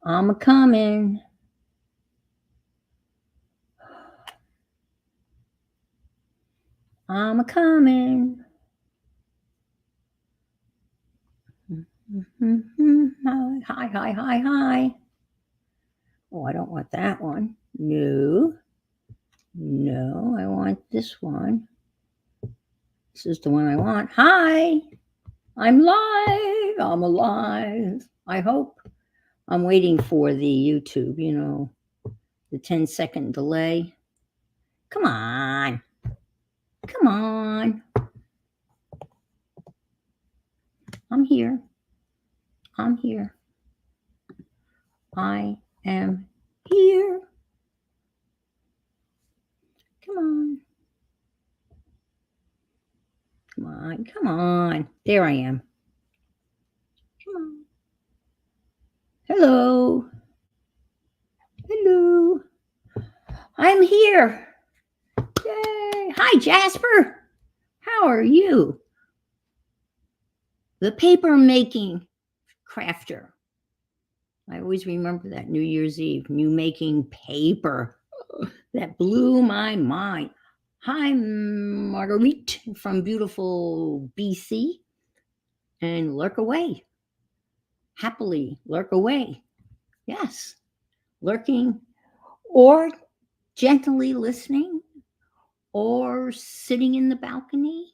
I'm a coming. I'm a coming. Hi, hi, hi, hi. Oh, I don't want that one. No, no, I want this one. This is the one I want. Hi, I'm live. I'm alive. I hope. I'm waiting for the YouTube, the 10-second delay. Come on. Come on. I'm here. I'm here. I am here. Come on. Come on. Come on. There I am. Come on. Hello. Hello. I'm here. Yay. Hi, Jasper. How are you? The paper making crafter. I always remember that New Year's Eve, new making paper. That blew my mind. Hi, Marguerite from beautiful BC. And lurk away. Happily lurk away. Yes, lurking or gently listening or sitting in the balcony.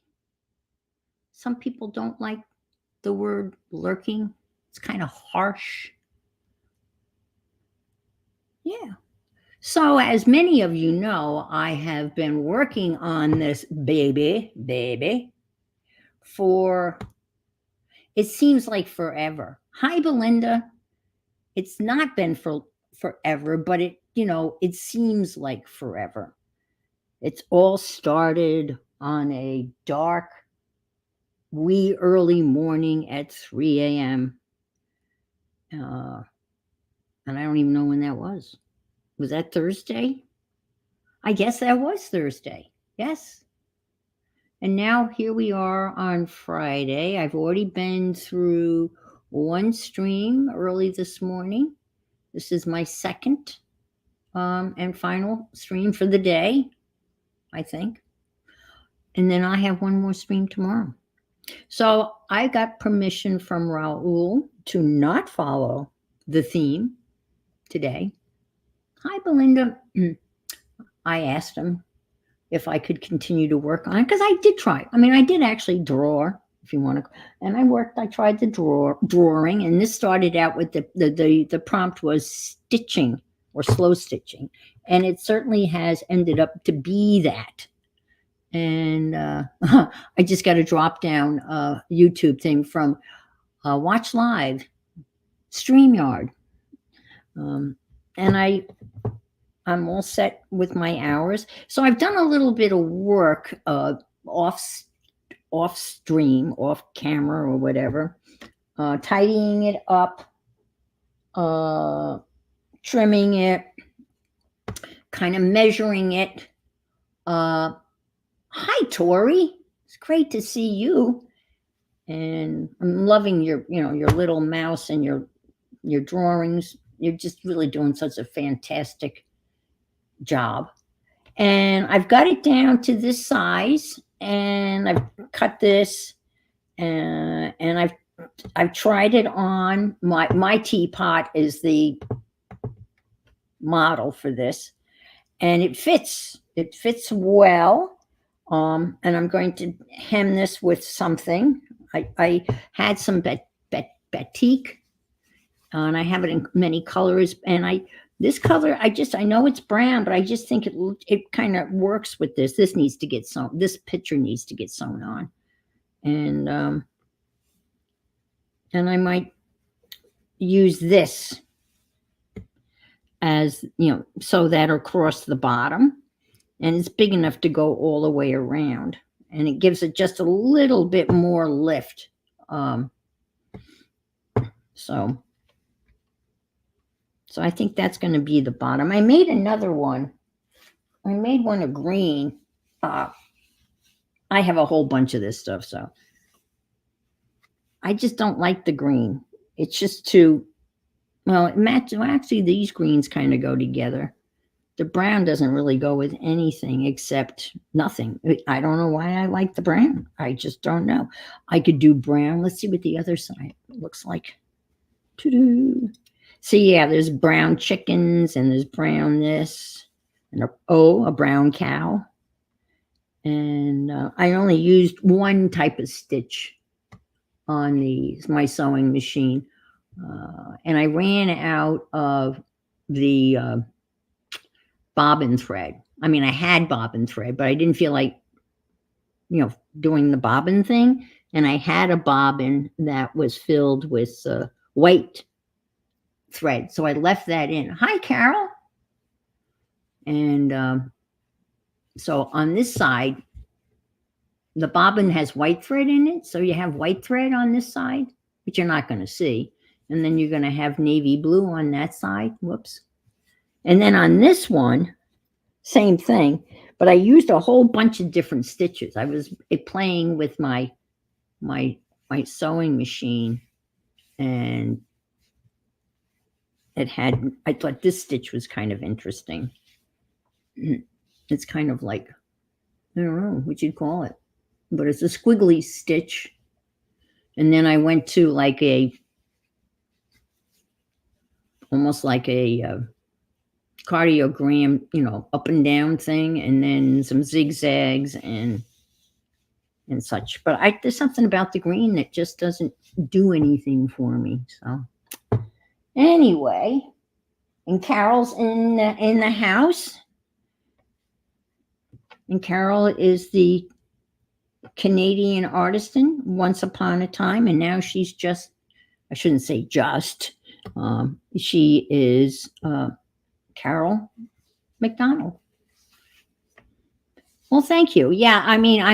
Some people don't like the word lurking, it's kind of harsh. Yeah. So, as many of you know, I have been working on this baby, for it seems like forever. Hi, Belinda. It's not been for forever, but it seems like forever. It's all started on a dark, wee early morning at 3 a.m. Uh, and I don't even know when that was. Was that Thursday? I guess that was Thursday. Yes. And now here we are on Friday. I've already been through one stream early this morning. This is my second and final stream for the day, I think. And then I have one more stream tomorrow. So I got permission from Raul to not follow the theme today. Hi, Belinda. I asked him if I could continue to work on it because I did try. I mean, I did actually draw, if you want to. And I tried the drawing, and this started out with the prompt was stitching or slow stitching, and it certainly has ended up to be that. And I just got a drop down YouTube thing from Watch Live, StreamYard, and I'm all set with my hours. So I've done a little bit of work off stream, off camera or whatever, tidying it up, trimming it, kind of measuring it. Hi, Tori. It's great to see you. And I'm loving your little mouse and your drawings. You're just really doing such a fantastic job. And I've got it down to this size, and I've cut this, and I've tried it on my teapot is the model for this, and it fits. It fits well. And I'm going to hem this with something. I had some batik, and I have it in many colors. And this color, I know it's brown, but I just think it kind of works with this. This needs to get sewn. This picture needs to get sewn on, and I might use this as so that across the bottom, and it's big enough to go all the way around, and it gives it just a little bit more lift. So I think that's going to be the bottom. I made another one. I made one of green. I have a whole bunch of this stuff, so I just don't like the green. It's just too Well, it matches. Well, actually, these greens kind of go together. The brown doesn't really go with anything except nothing. I don't know why I like the brown. I just don't know. I could do brown. Let's see what the other side looks like. Doo-doo. See, yeah, there's brown chickens and there's brown this and a brown cow. And I only used one type of stitch on my sewing machine. And I ran out of the bobbin thread. I mean, I had bobbin thread, but I didn't feel like, doing the bobbin thing. And I had a bobbin that was filled with white thread. So I left that in. Hi, Carol. And so on this side, the bobbin has white thread in it. So you have white thread on this side, which you're not going to see. And then you're going to have navy blue on that side. Whoops. And then on this one, same thing, but I used a whole bunch of different stitches. I was playing with my sewing machine, and I thought this stitch was kind of interesting. It's kind of like, I don't know what you'd call it, but it's a squiggly stitch. And then I went to like almost like a cardiogram, up and down thing, and then some zigzags and such. But there's something about the green that just doesn't do anything for me. So anyway, and Carol's in the house, and Carol is the Canadian artisan once upon a time, and now she's just, I shouldn't say just, she is Carol McDonald. Well, thank you. Yeah, I mean,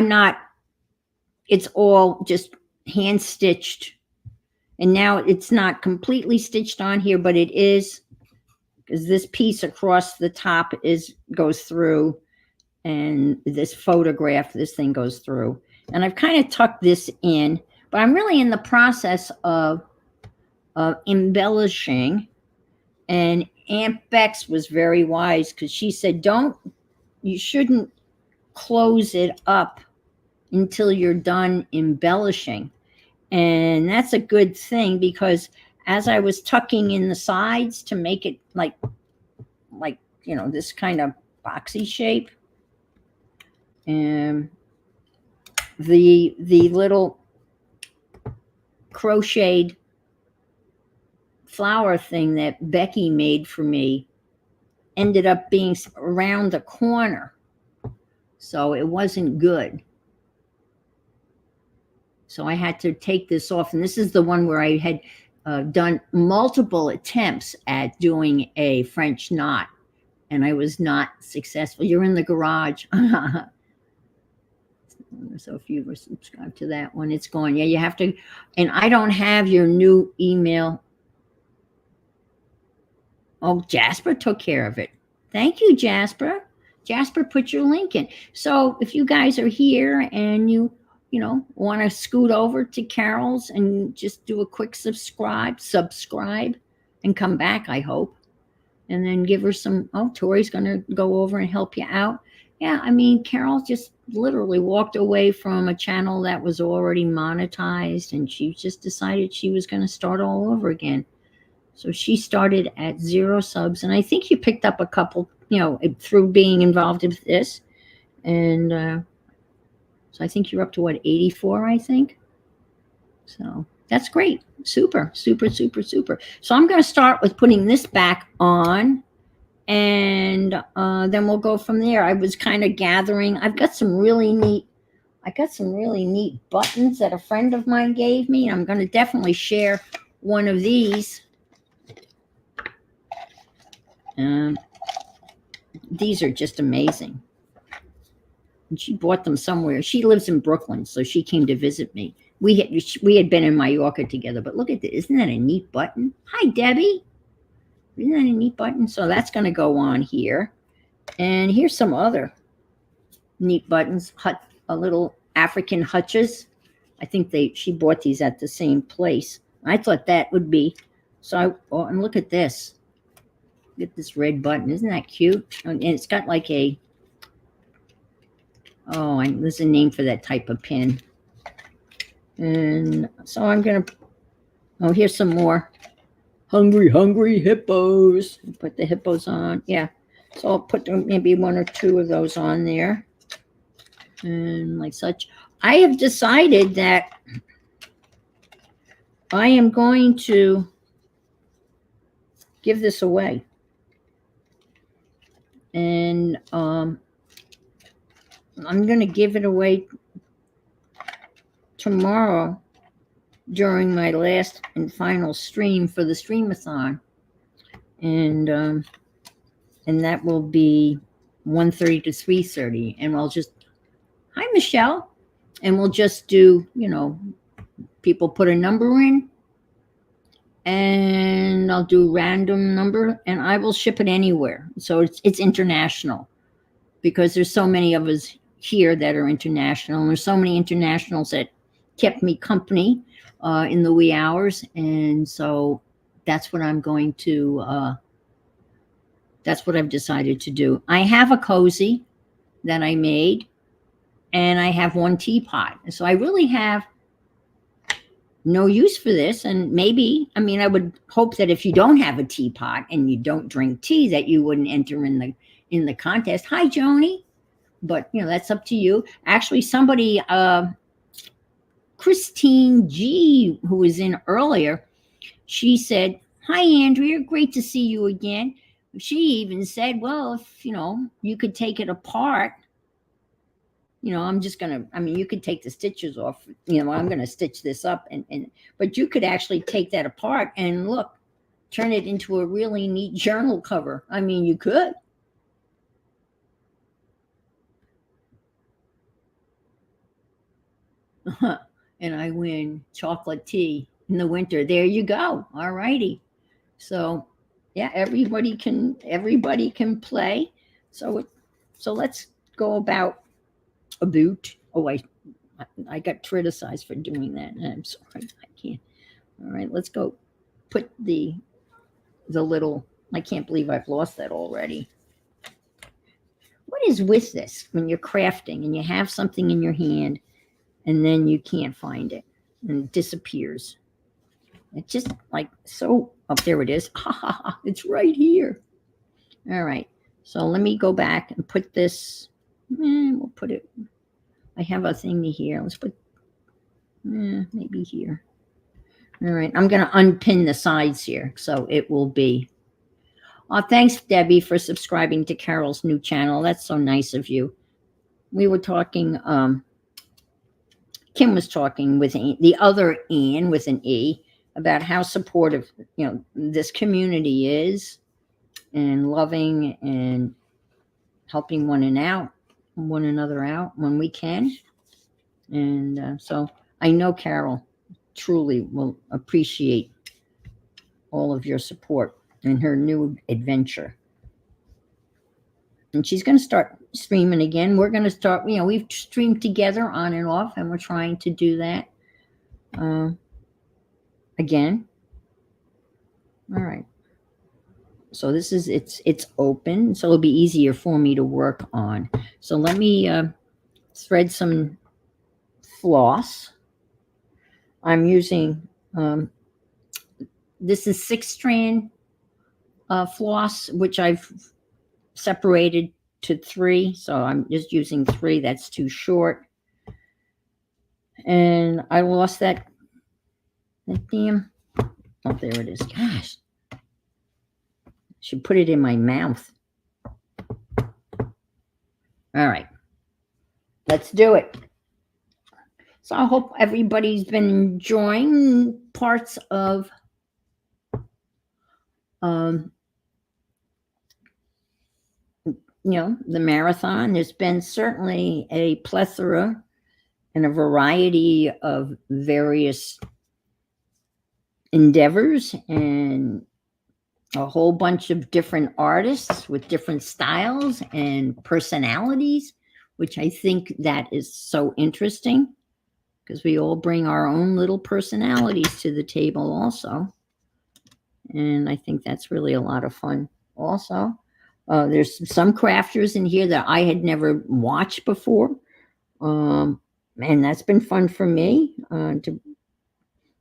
it's all just hand stitched. And now it's not completely stitched on here, but it is, because this piece across the top goes through, and this thing goes through. And I've kind of tucked this in, but I'm really in the process of embellishing. And Aunt Bex was very wise, because she said, you shouldn't close it up until you're done embellishing. And that's a good thing, because as I was tucking in the sides to make it like this kind of boxy shape, and the little crocheted flower thing that Becky made for me ended up being around the corner, so it wasn't good. So I had to take this off, and this is the one where I had done multiple attempts at doing a French knot, and I was not successful. You're in the garage. So if you were subscribed to that one, it's gone. Yeah, you have to, and I don't have your new email. Oh, Jasper took care of it. Thank you, Jasper. Jasper put your link in. So if you guys are here and you want to scoot over to Carol's and just do a quick subscribe and come back, I hope. And then give her some, Tori's going to go over and help you out. Yeah, I mean, Carol just literally walked away from a channel that was already monetized, and she just decided she was going to start all over again. So she started at 0 subs, and I think you picked up a couple, through being involved with this. And so I think you're up to 84, I think. So that's great. Super, super, super, super. So I'm going to start with putting this back on, and then we'll go from there. I was kind of gathering. I got some really neat buttons that a friend of mine gave me. I'm going to definitely share one of these. These are just amazing. And she bought them somewhere. She lives in Brooklyn, so she came to visit me. We had been in Mallorca together, but look at this. Isn't that a neat button? Hi, Debbie. Isn't that a neat button? So that's going to go on here. And here's some other neat buttons. A little African hutches. I think she bought these at the same place. I thought that would be Oh, and look at this. Get this red button. Isn't that cute? And it's got like a, oh, there's a name for that type of pin. And so I'm going to, oh, here's some more. Hungry, hungry hippos. Put the hippos on. Yeah. So I'll put maybe one or two of those on there. And like such. I have decided that I am going to give this away. And I'm going to give it away tomorrow during my last and final stream for the Streamathon. And that will be 1:30 to 3:30. And I'll just, hi, Michelle. And we'll just do, people put a number in, and I'll do random number, and I will ship it anywhere. So it's international, because there's so many of us here that are international, and there's so many internationals that kept me company in the wee hours. And so that's what I'm going to, that's what I've decided to do. I have a cozy that I made, and I have one teapot. So I really have no use for this. And maybe, I would hope that if you don't have a teapot and you don't drink tea, that you wouldn't enter in the contest. Hi, Joni. But, that's up to you. Actually, somebody, Christine G, who was in earlier, she said, hi, Andrea, great to see you again. She even said, well, if, you could take it apart, I'm just going to, you could take the stitches off, I'm going to stitch this up, but you could actually take that apart and look, turn it into a really neat journal cover. You could. And I win chocolate tea in the winter. There you go. All righty. So yeah, everybody can play. So let's go about a boot. Oh, I got criticized for doing that. I'm sorry, I can't. All right, let's go put the little, I can't believe I've lost that already. What is with this when you're crafting and you have something in your hand and then you can't find it and it disappears? It's just like, so, oh, there it is. It's right here. All right, so let me go back and put this, we'll put it, I have a thingy here. Let's put, maybe here. All right, I'm going to unpin the sides here, so it will be. Thanks, Debbie, for subscribing to Carol's new channel. That's so nice of you. We were talking, Kim was talking with the other Ann with an E about how supportive, this community is, and loving and helping one another out when we can. And so I know Carol truly will appreciate all of your support in her new adventure. And she's going to start streaming again. We're going to start, we've streamed together on and off, and we're trying to do that again. All right. So this is, it's open, so it'll be easier for me to work on. So let me thread some floss. I'm using, this is 6-strand floss, which I've separated to 3. So I'm just using 3. That's too short. And I lost that damn, oh, there it is. Gosh. Should put it in my mouth. All right. Let's do it. So I hope everybody's been enjoying parts of the marathon. There's been certainly a plethora and a variety of various endeavors, and a whole bunch of different artists with different styles and personalities, which I think that is so interesting, because we all bring our own little personalities to the table also. And I think that's really a lot of fun. Also, there's some crafters in here that I had never watched before. Um, and that's been fun for me to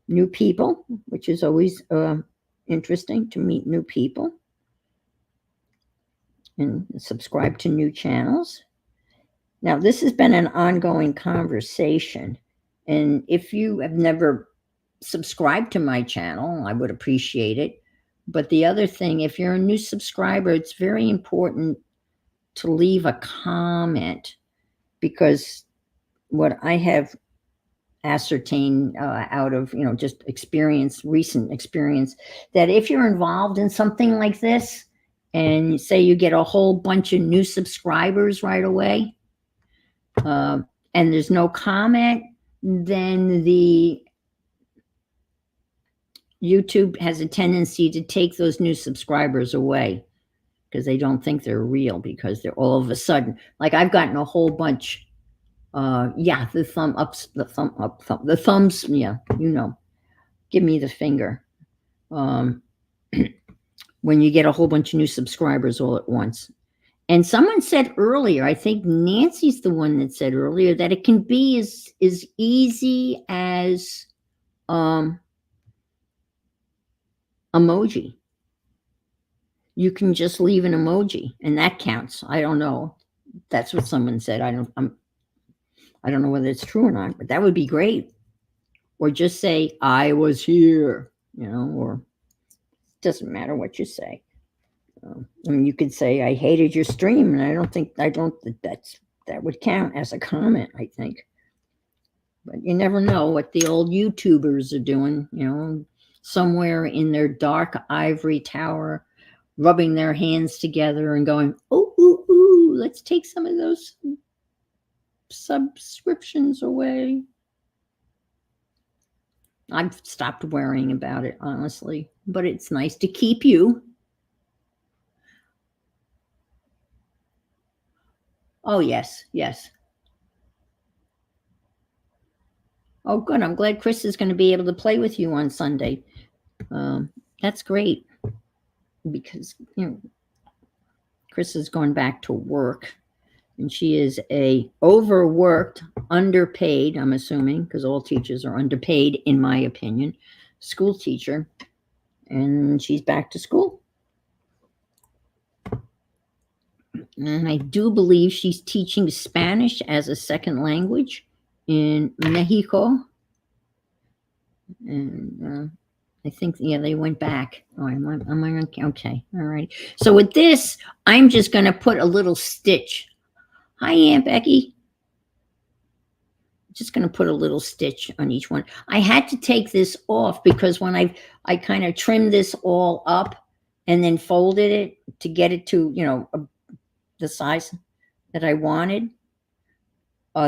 new people, which is always interesting to meet new people and subscribe to new channels. Now, this has been an ongoing conversation. And if you have never subscribed to my channel, I would appreciate it. But the other thing, if you're a new subscriber, it's very important to leave a comment, because what I have ascertained out of just experience, recent experience, that if you're involved in something like this and you say you get a whole bunch of new subscribers right away, uh, and there's no comment, then the YouTube has a tendency to take those new subscribers away because they don't think they're real, because they're all of a sudden, like, I've gotten a whole bunch. Yeah, the thumb ups, the thumb up, the thumbs. Yeah, give me the finger. Um, when you get a whole bunch of new subscribers all at once. And someone said earlier, I think Nancy's the one that said earlier, that it can be as easy as emoji. You can just leave an emoji, and that counts. I don't know. That's what someone said. I don't know whether it's true or not, but that would be great. Or just say, I was here, or doesn't matter what you say. I mean, you could say, I hated your stream, and I don't think that would count as a comment, I think. But you never know what the old YouTubers are doing, somewhere in their dark ivory tower, rubbing their hands together and going, oh, ooh, ooh, let's take some of those subscriptions away. I've stopped worrying about it, honestly, but it's nice to keep you. Oh, yes, yes. Oh, good. I'm glad Chris is going to be able to play with you on Sunday. That's great, because Chris is going back to work, and she is a overworked, underpaid, I'm assuming, because all teachers are underpaid, in my opinion, school teacher, and she's back to school. And I do believe she's teaching Spanish as a second language in Mexico. And I think, they went back. Oh, am I on? Okay, all right. So with this, I'm just going to put a little stitch. Hi, Aunt Becky. Just going to put a little stitch on each one. I had to take this off because when I kind of trimmed this all up and then folded it to get it to, the size that I wanted,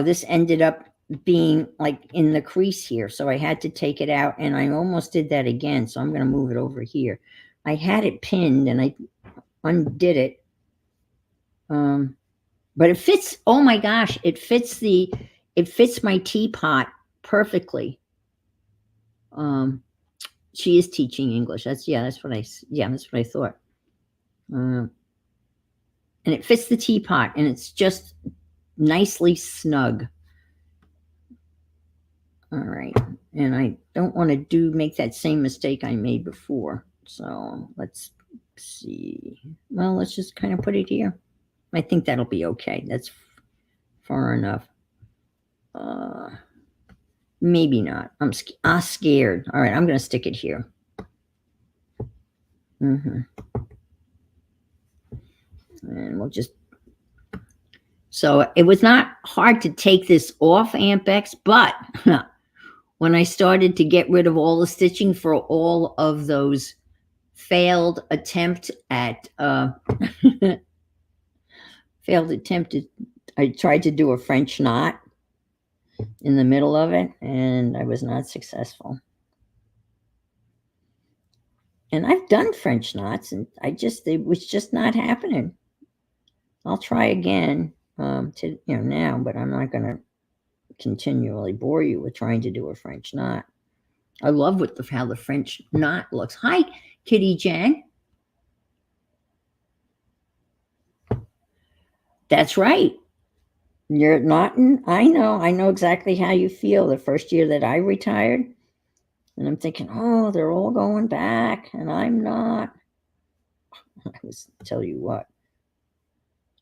this ended up being like in the crease here. So I had to take it out, and I almost did that again. So I'm going to move it over here. I had it pinned and I undid it. But it fits. Oh my gosh. It fits my teapot perfectly. She is teaching English. That's what I thought. And it fits the teapot, and it's just nicely snug. All right. And I don't want to make that same mistake I made before. So let's see. Well, let's just kind of put it here. I think that'll be okay. That's far enough. Maybe not. I'm scared. All right. I'm going to stick it here. And we'll just. So it was not hard to take this off, Aunt Bex, but when I started to get rid of all the stitching for all of those failed attempt at I tried to do a French knot in the middle of it, and I was not successful. And I've done French knots, and it was just not happening. I'll try again now, but I'm not going to continually bore you with trying to do a French knot. I love how the French knot looks. Hi, Kitty Jen. That's right. You're not in, I know exactly how you feel. The first year that I retired, and I'm thinking, oh, they're all going back, and I'm not. I was, tell you what,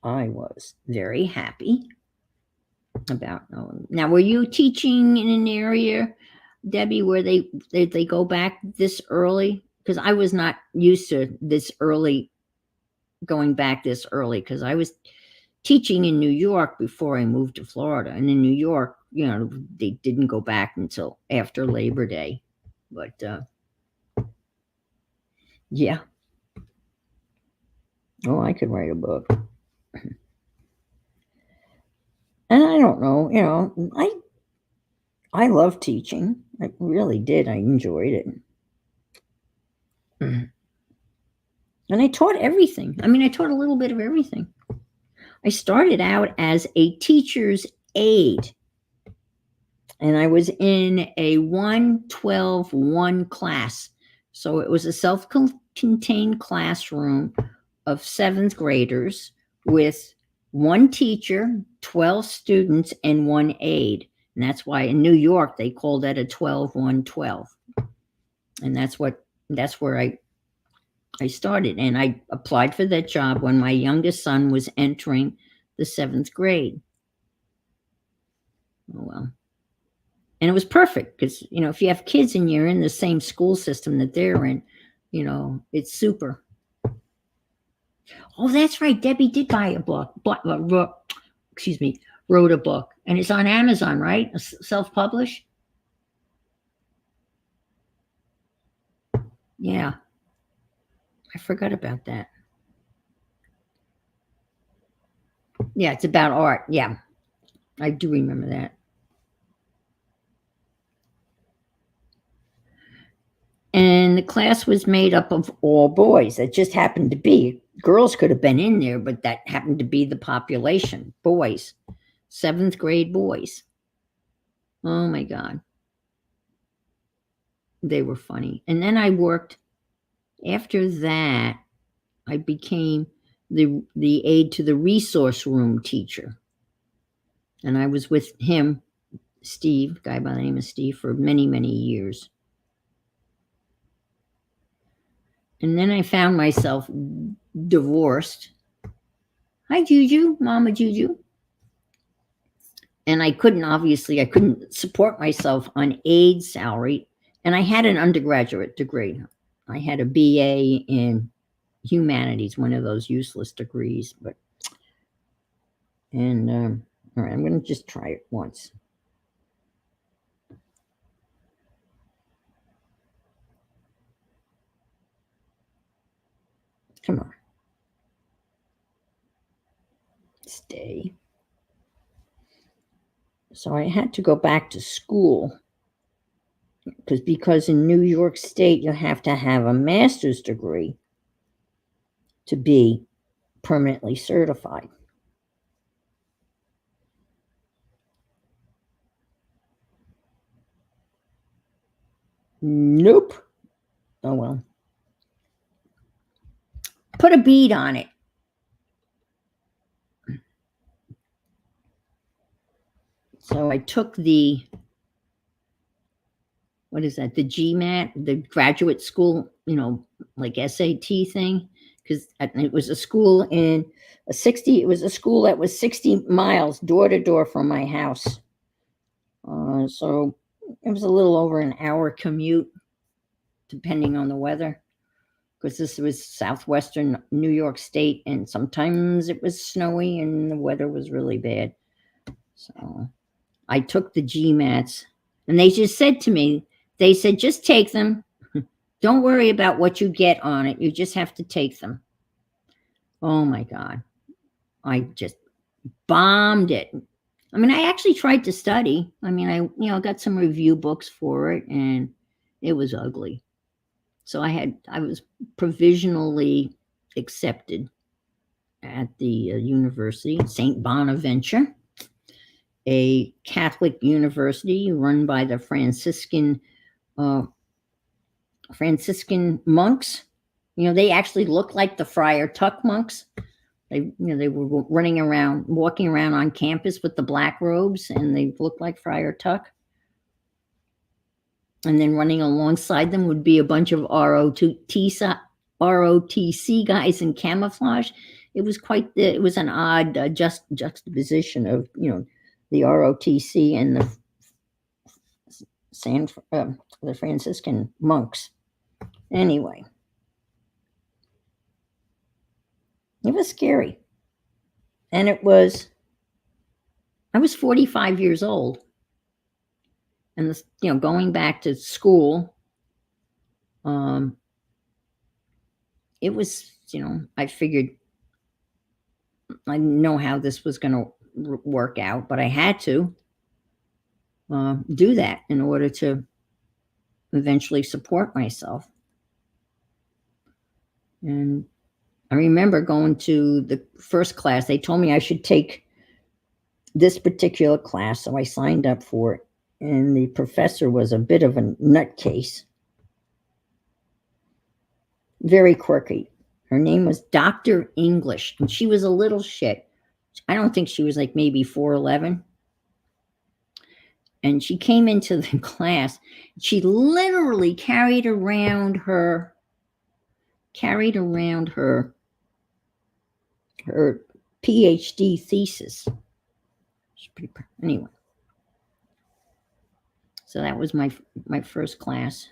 I was very happy about knowing. Now, were you teaching in an area, Debbie, where they go back this early? Because I was not used to this early, going back this early, because I was teaching in New York before I moved to Florida. And in New York, they didn't go back until after Labor Day. But yeah. Oh, I could write a book. And I don't know, I love teaching. I really did. I enjoyed it. And I taught everything. I mean, I taught a little bit of everything. I started out as a teacher's aide, and I was in a 1-12-1 class. So it was a self-contained classroom of 7th graders with one teacher, 12 students, and one aide. And that's why in New York they called that a 12-1-12. And that's where I started. And I applied for that job when my youngest son was entering the 7th grade. Oh well. And it was perfect because, if you have kids and you're in the same school system that they're in, it's super. Oh, that's right. Debbie did buy a book, wrote a book, and it's on Amazon, right? Self-published. Yeah, I forgot about that. Yeah, it's about art. Yeah, I do remember that. And the class was made up of all boys. It just happened to be. Girls could have been in there, but that happened to be the population. Boys, 7th grade boys. Oh my God. They were funny. And then I worked, after that, I became the aide to the resource room teacher. And I was with him, Steve, guy by the name of Steve, for many, many years. And then I found myself divorced. Hi, Juju, Mama Juju. And I couldn't support myself on aide salary. And I had an undergraduate degree. I had a BA in humanities, one of those useless degrees. All right, I'm going to just try it once. Come on. Stay. So I had to go back to school because in New York State you have to have a master's degree to be permanently certified. Nope. Oh well. Put a bead on it. So I took the, what is that? The GMAT, the graduate school, like SAT thing, because it was a school it was a school that was 60 miles door to door from my house. So it was a little over an hour commute, depending on the weather, because this was southwestern New York State, and sometimes it was snowy and the weather was really bad. So I took the GMATs, and they just said to me, just take them. Don't worry about what you get on it. You just have to take them. Oh my God. I just bombed it. I mean, I actually tried to study. I mean, I got some review books for it, and it was ugly. So I was provisionally accepted at the university, St. Bonaventure, a Catholic university run by the Franciscan monks. They actually look like the Friar Tuck monks. They were running around, walking around on campus with the black robes, and they looked like Friar Tuck. And then running alongside them would be a bunch of ROTC guys in camouflage. It was an odd juxtaposition of the ROTC and the Franciscan monks. Anyway, it was scary, and I was 45 years old, and this, going back to school, it was, I figured I didn't know how this was going to work out, but I had to do that in order to eventually support myself. And I remember going to the first class. They told me I should take this particular class, so I signed up for it. And the professor was a bit of a nutcase, very quirky. Her name was Dr. English, and she was a little shit. I don't think she was like maybe 4'11". And she came into the class. She literally carried around her PhD thesis. Anyway, so that was my first class,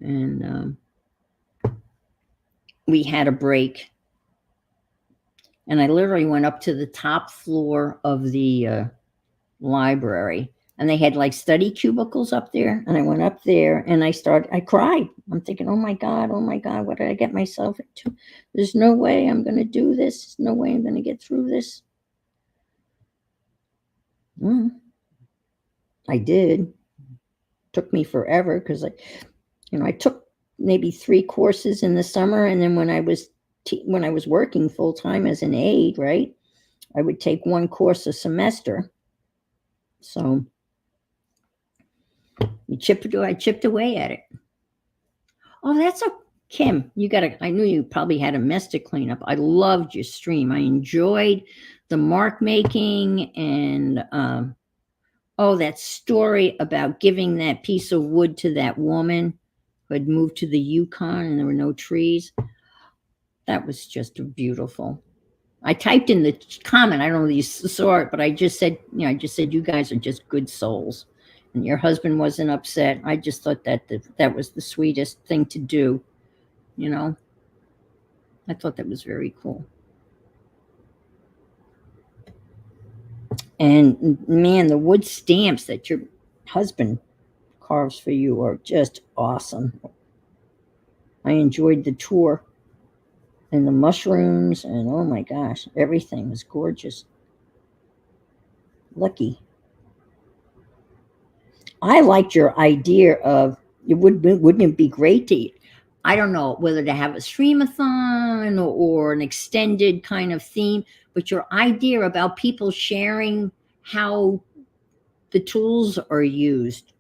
and we had a break, and I literally went up to the top floor of the library, and they had like study cubicles up there, and I went up there and I cried. I'm thinking, oh my God, what did I get myself into? There's no way I'm going to do this. There's no way I'm going to get through this. I did. Took me forever because I took maybe 3 courses in the summer, and then when I was working full time as an aide, right, I would take 1 course a semester. So I chipped away at it. Oh, that's Kim. I knew you probably had a mess to clean up. I loved your stream. I enjoyed the mark making and that story about giving that piece of wood to that woman who had moved to the Yukon and there were no trees. That was just beautiful. I typed in the comment. I don't know if you saw it, but I just said, you guys are just good souls. And your husband wasn't upset. I just thought that was the sweetest thing to do. I thought that was very cool. And man, the wood stamps that your husband carves for you are just awesome. I enjoyed the tour and the mushrooms, and oh my gosh, everything was gorgeous. Lucky. I liked your idea of wouldn't it be great to eat? I don't know whether to have a streamathon or an extended kind of theme, but your idea about people sharing how the tools are used.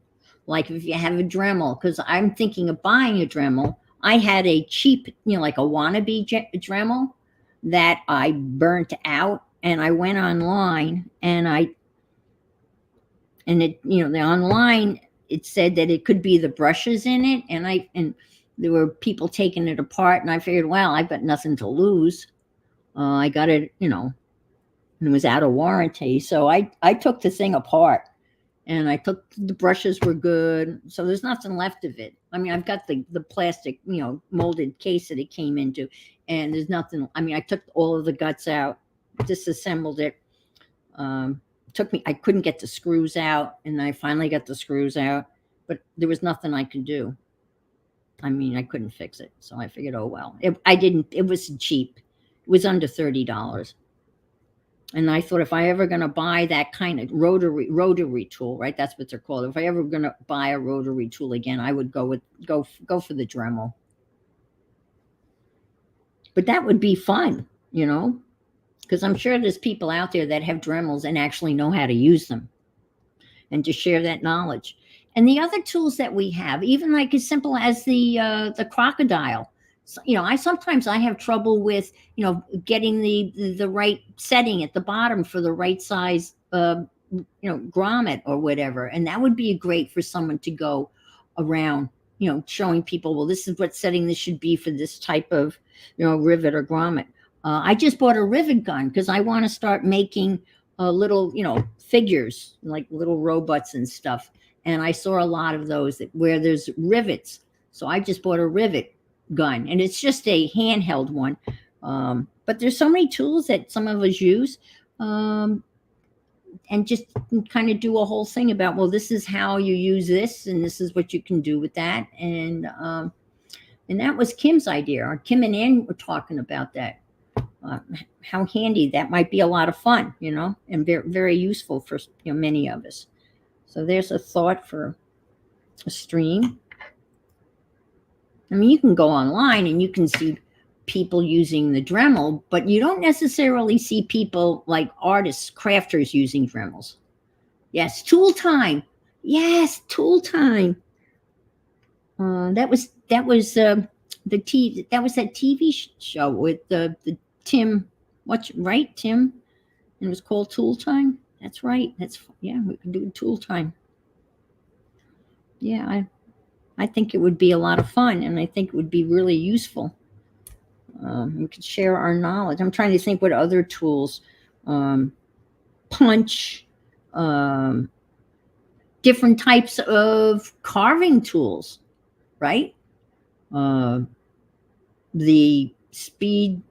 Like if you have a Dremel, because I'm thinking of buying a Dremel. I had a cheap, like a wannabe Dremel that I burnt out, and I went online and the online, it said that it could be the brushes in it, and there were people taking it apart, and I figured, well, I've got nothing to lose. I got it, and it was out of warranty, so I took the thing apart, and the brushes were good, so there's nothing left of it. I mean, I've got the plastic, molded case that it came into, and there's nothing. I mean, I took all of the guts out, disassembled it. I couldn't get the screws out, and I finally got the screws out, but there was nothing I could do. I mean, I couldn't fix it, so I figured, oh well. It was cheap. It was under $30. And I thought, if I ever going to buy that kind of rotary tool, right? That's what they're called. If I ever going to buy a rotary tool again, I would go for the Dremel. But that would be fun, because I'm sure there's people out there that have Dremels and actually know how to use them, and to share that knowledge. And the other tools that we have, even like as simple as the crocodile. I sometimes I have trouble with, getting the right setting at the bottom for the right size, grommet or whatever. And that would be great for someone to go around, showing people, well, this is what setting this should be for this type of, rivet or grommet. I just bought a rivet gun because I want to start making little, figures like little robots and stuff. And I saw a lot of those where there's rivets. So I just bought a rivet gun, and it's just a handheld one. But there's so many tools that some of us use, and just kind of do a whole thing about, well, this is how you use this, and this is what you can do with that. And that was Kim's idea. Kim and Ann were talking about that. How handy that might be, a lot of fun, and very, very useful for many of us. So there's a thought for a stream. I mean, you can go online and you can see people using the Dremel, but you don't necessarily see people like artists, crafters using Dremels. Yes, tool time. Yes, tool time. That was that TV show with the Tim. What's right, Tim? And it was called Tool Time. That's right. We can do tool time. Yeah, I think it would be a lot of fun, and I think it would be really useful. We could share our knowledge. I'm trying to think what other tools, punch, different types of carving tools, right? The speed,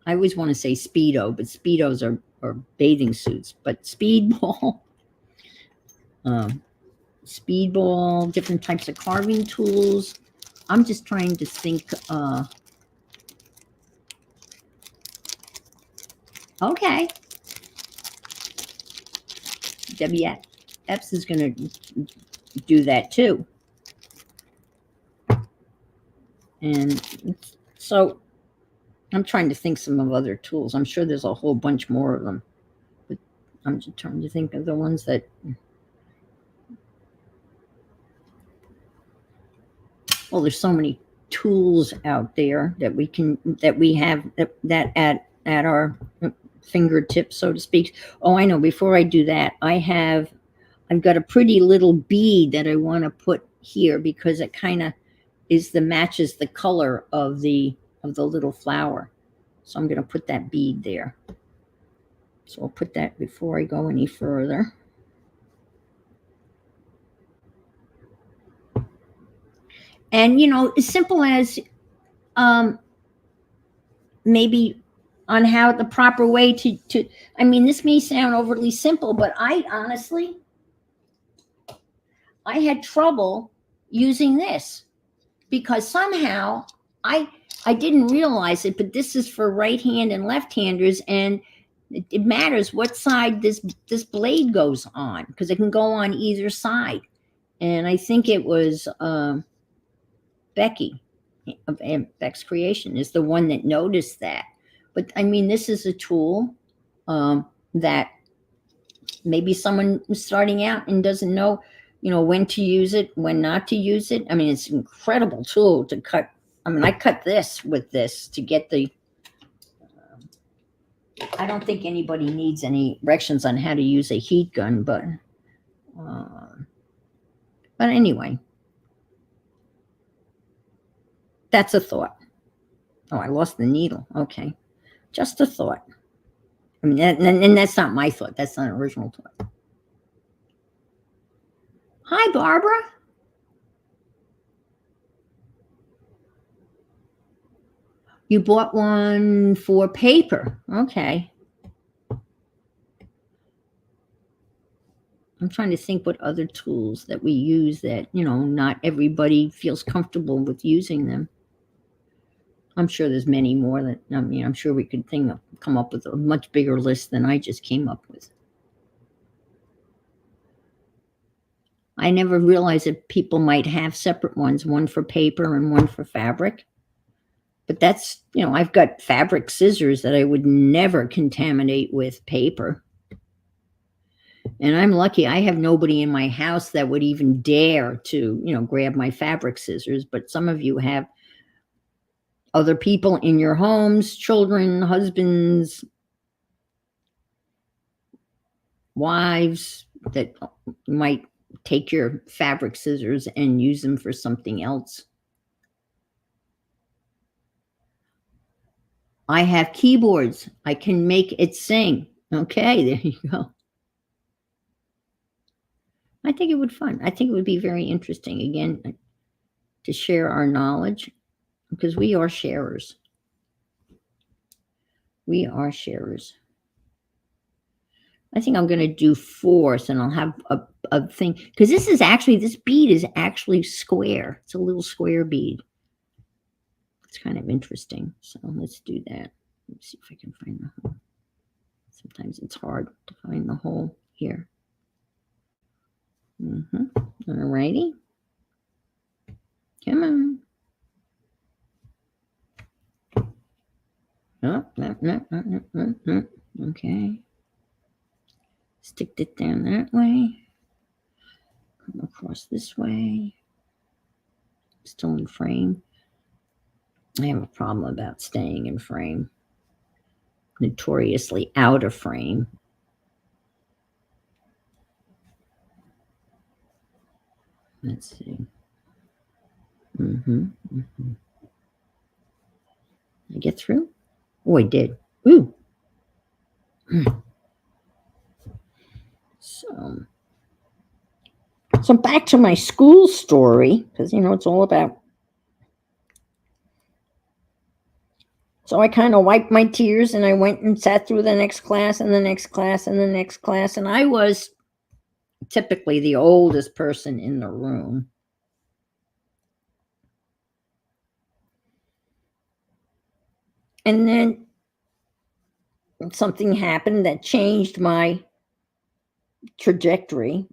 I always want to say Speedo, but Speedos are bathing suits, but speedball, different types of carving tools. I'm just trying to think. Okay. WX is going to do that too. And so I'm trying to think some of other tools. I'm sure there's a whole bunch more of them, but I'm just trying to think of the ones that. Well, there's so many tools out there that we have that at our fingertips, so to speak. Oh, I know. Before I do that, I've got a pretty little bead that I want to put here because it kind of matches the color of the little flower. So I'm going to put that bead there. So I'll put that before I go any further. And as simple as maybe on how the proper way to I mean, this may sound overly simple, but I honestly had trouble using this because somehow I didn't realize it, but this is for right hand and left handers, and it matters what side this blade goes on because it can go on either side. And I think it was Becky of Beck's Creation is the one that noticed that. But I mean, this is a tool that maybe someone was starting out and doesn't know, when to use it, when not to use it. I mean, it's an incredible tool to cut. I mean, I cut this with this to get the. I don't think anybody needs any directions on how to use a heat gun, but anyway. That's a thought. Oh, I lost the needle. Okay. Just a thought. I mean, and that's not my thought. That's not an original thought. Hi, Barbara. You bought one for paper. Okay. I'm trying to think what other tools that we use that, not everybody feels comfortable with using them. I'm sure there's many more that, I'm sure we could come up with a much bigger list than I just came up with. I never realized that people might have separate ones, one for paper and one for fabric. But that's, I've got fabric scissors that I would never contaminate with paper. And I'm lucky I have nobody in my house that would even dare to, grab my fabric scissors. But some of you have other people in your homes, children, husbands, wives that might take your fabric scissors and use them for something else. I have keyboards. I can make it sing. Okay, there you go. I think it would fun. I think it would be very interesting again to share our knowledge because we are sharers. We are sharers. I think I'm going to do fourth and I'll have a thing because this bead is actually square. It's a little square bead. It's kind of interesting. So let's do that. Let's see if I can find the hole. Sometimes it's hard to find the hole here. All righty. Come on. No. Okay. Stick it down that way. Come across this way. Still in frame. I have a problem about staying in frame. Notoriously out of frame. Let's see. I get through? Oh, I did. Ooh. So back to my school story, because it's all about. So I kind of wiped my tears and I went and sat through the next class and the next class and the next class. And I was typically the oldest person in the room. And then something happened that changed my trajectory.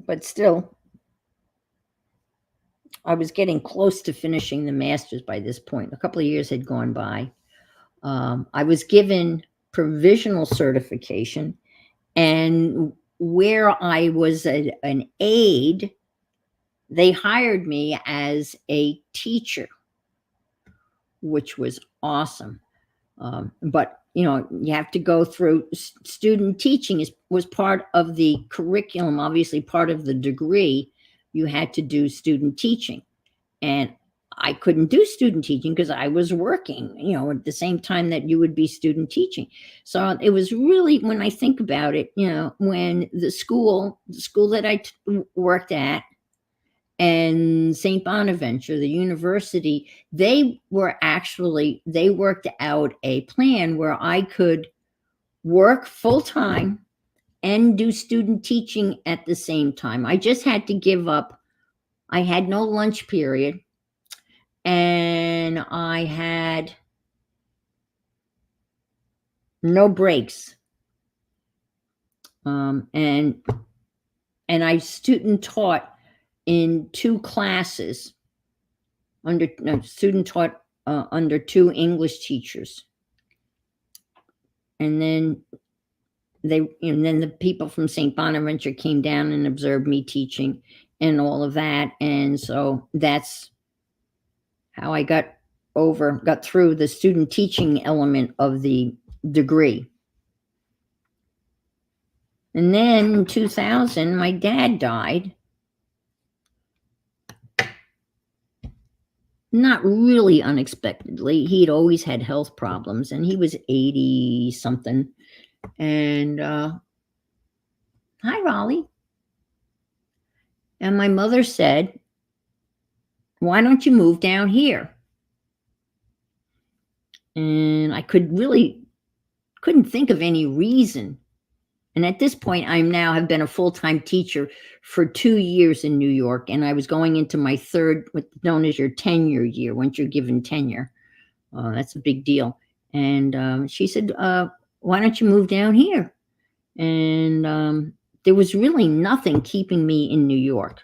But still, I was getting close to finishing the master's by this point. A couple of years had gone by. I was given provisional certification, and where I was an aide, they hired me as a teacher, which was awesome. But you have to go through student teaching was part of the curriculum, obviously part of the degree. You had to do student teaching, and I couldn't do student teaching because I was working, at the same time that you would be student teaching. So it was really, when I think about it, when the school that I worked at and St. Bonaventure, the university, they worked out a plan where I could work full time and do student teaching at the same time. I just had to give up. I had no lunch period, and I had no breaks. And I student taught in two classes under two English teachers. And then the people from St. Bonaventure came down and observed me teaching and all of that. And so that's how I got through the student teaching element of the degree. And then in 2000, my dad died. Not really unexpectedly. He'd always had health problems, and he was 80 something. And hi, Raleigh. And my mother said, why don't you move down here? And I couldn't think of any reason. And at this point, have been a full-time teacher for 2 years in New York, and I was going into my third, what's known as your tenure year, once you're given tenure. That's a big deal. And she said, why don't you move down here? And there was really nothing keeping me in New York.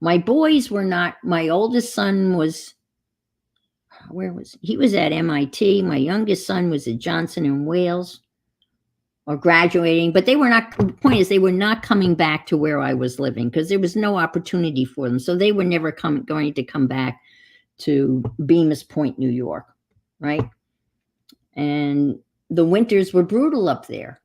My boys were not. My oldest son was, he was at MIT. My youngest son was at Johnson & Wales, or graduating, but they were not. The point is, they were not coming back to where I was living because there was no opportunity for them. So they were never going to come back to Bemis Point, New York, right? And the winters were brutal up there,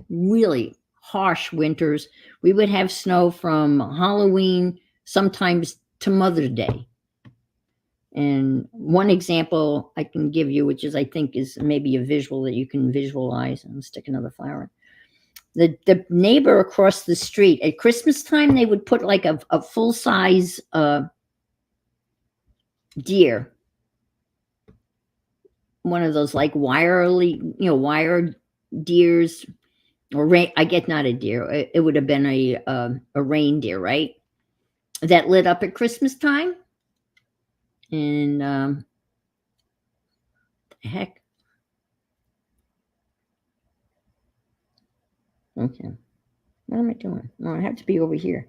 really harsh winters. We would have snow from Halloween sometimes to Mother's Day. And one example I can give you, which is I think is maybe a visual that you can visualize, and stick another flower. The neighbor across the street at Christmas time, they would put like a full size deer, one of those like wired deers, or I get not a deer. It would have been a reindeer, right? That lit up at Christmas time, and heck. Okay. What am I doing? Well, I have to be over here.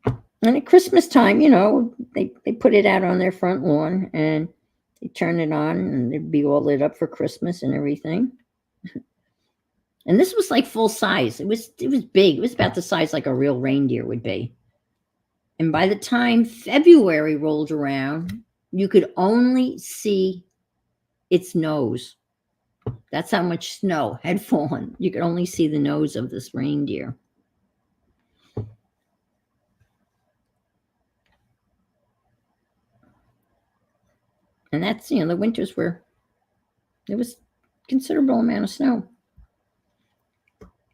And at Christmas time, they put it out on their front lawn and they turn it on and it'd be all lit up for Christmas and everything. And this was like full size. It was big. It was about the size like a real reindeer would be. And by the time February rolled around, you could only see its nose. That's how much snow had fallen. You could only see the nose of this reindeer. And that's, the winters there was considerable amount of snow.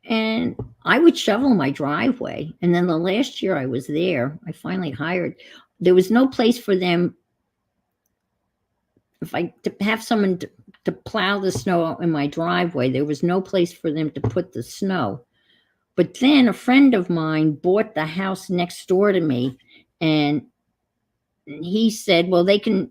And I would shovel my driveway. And then the last year I was there, I finally there was no place for them, to have someone to plow the snow in my driveway. There was no place for them to put the snow. But then a friend of mine bought the house next door to me, and he said, well, they can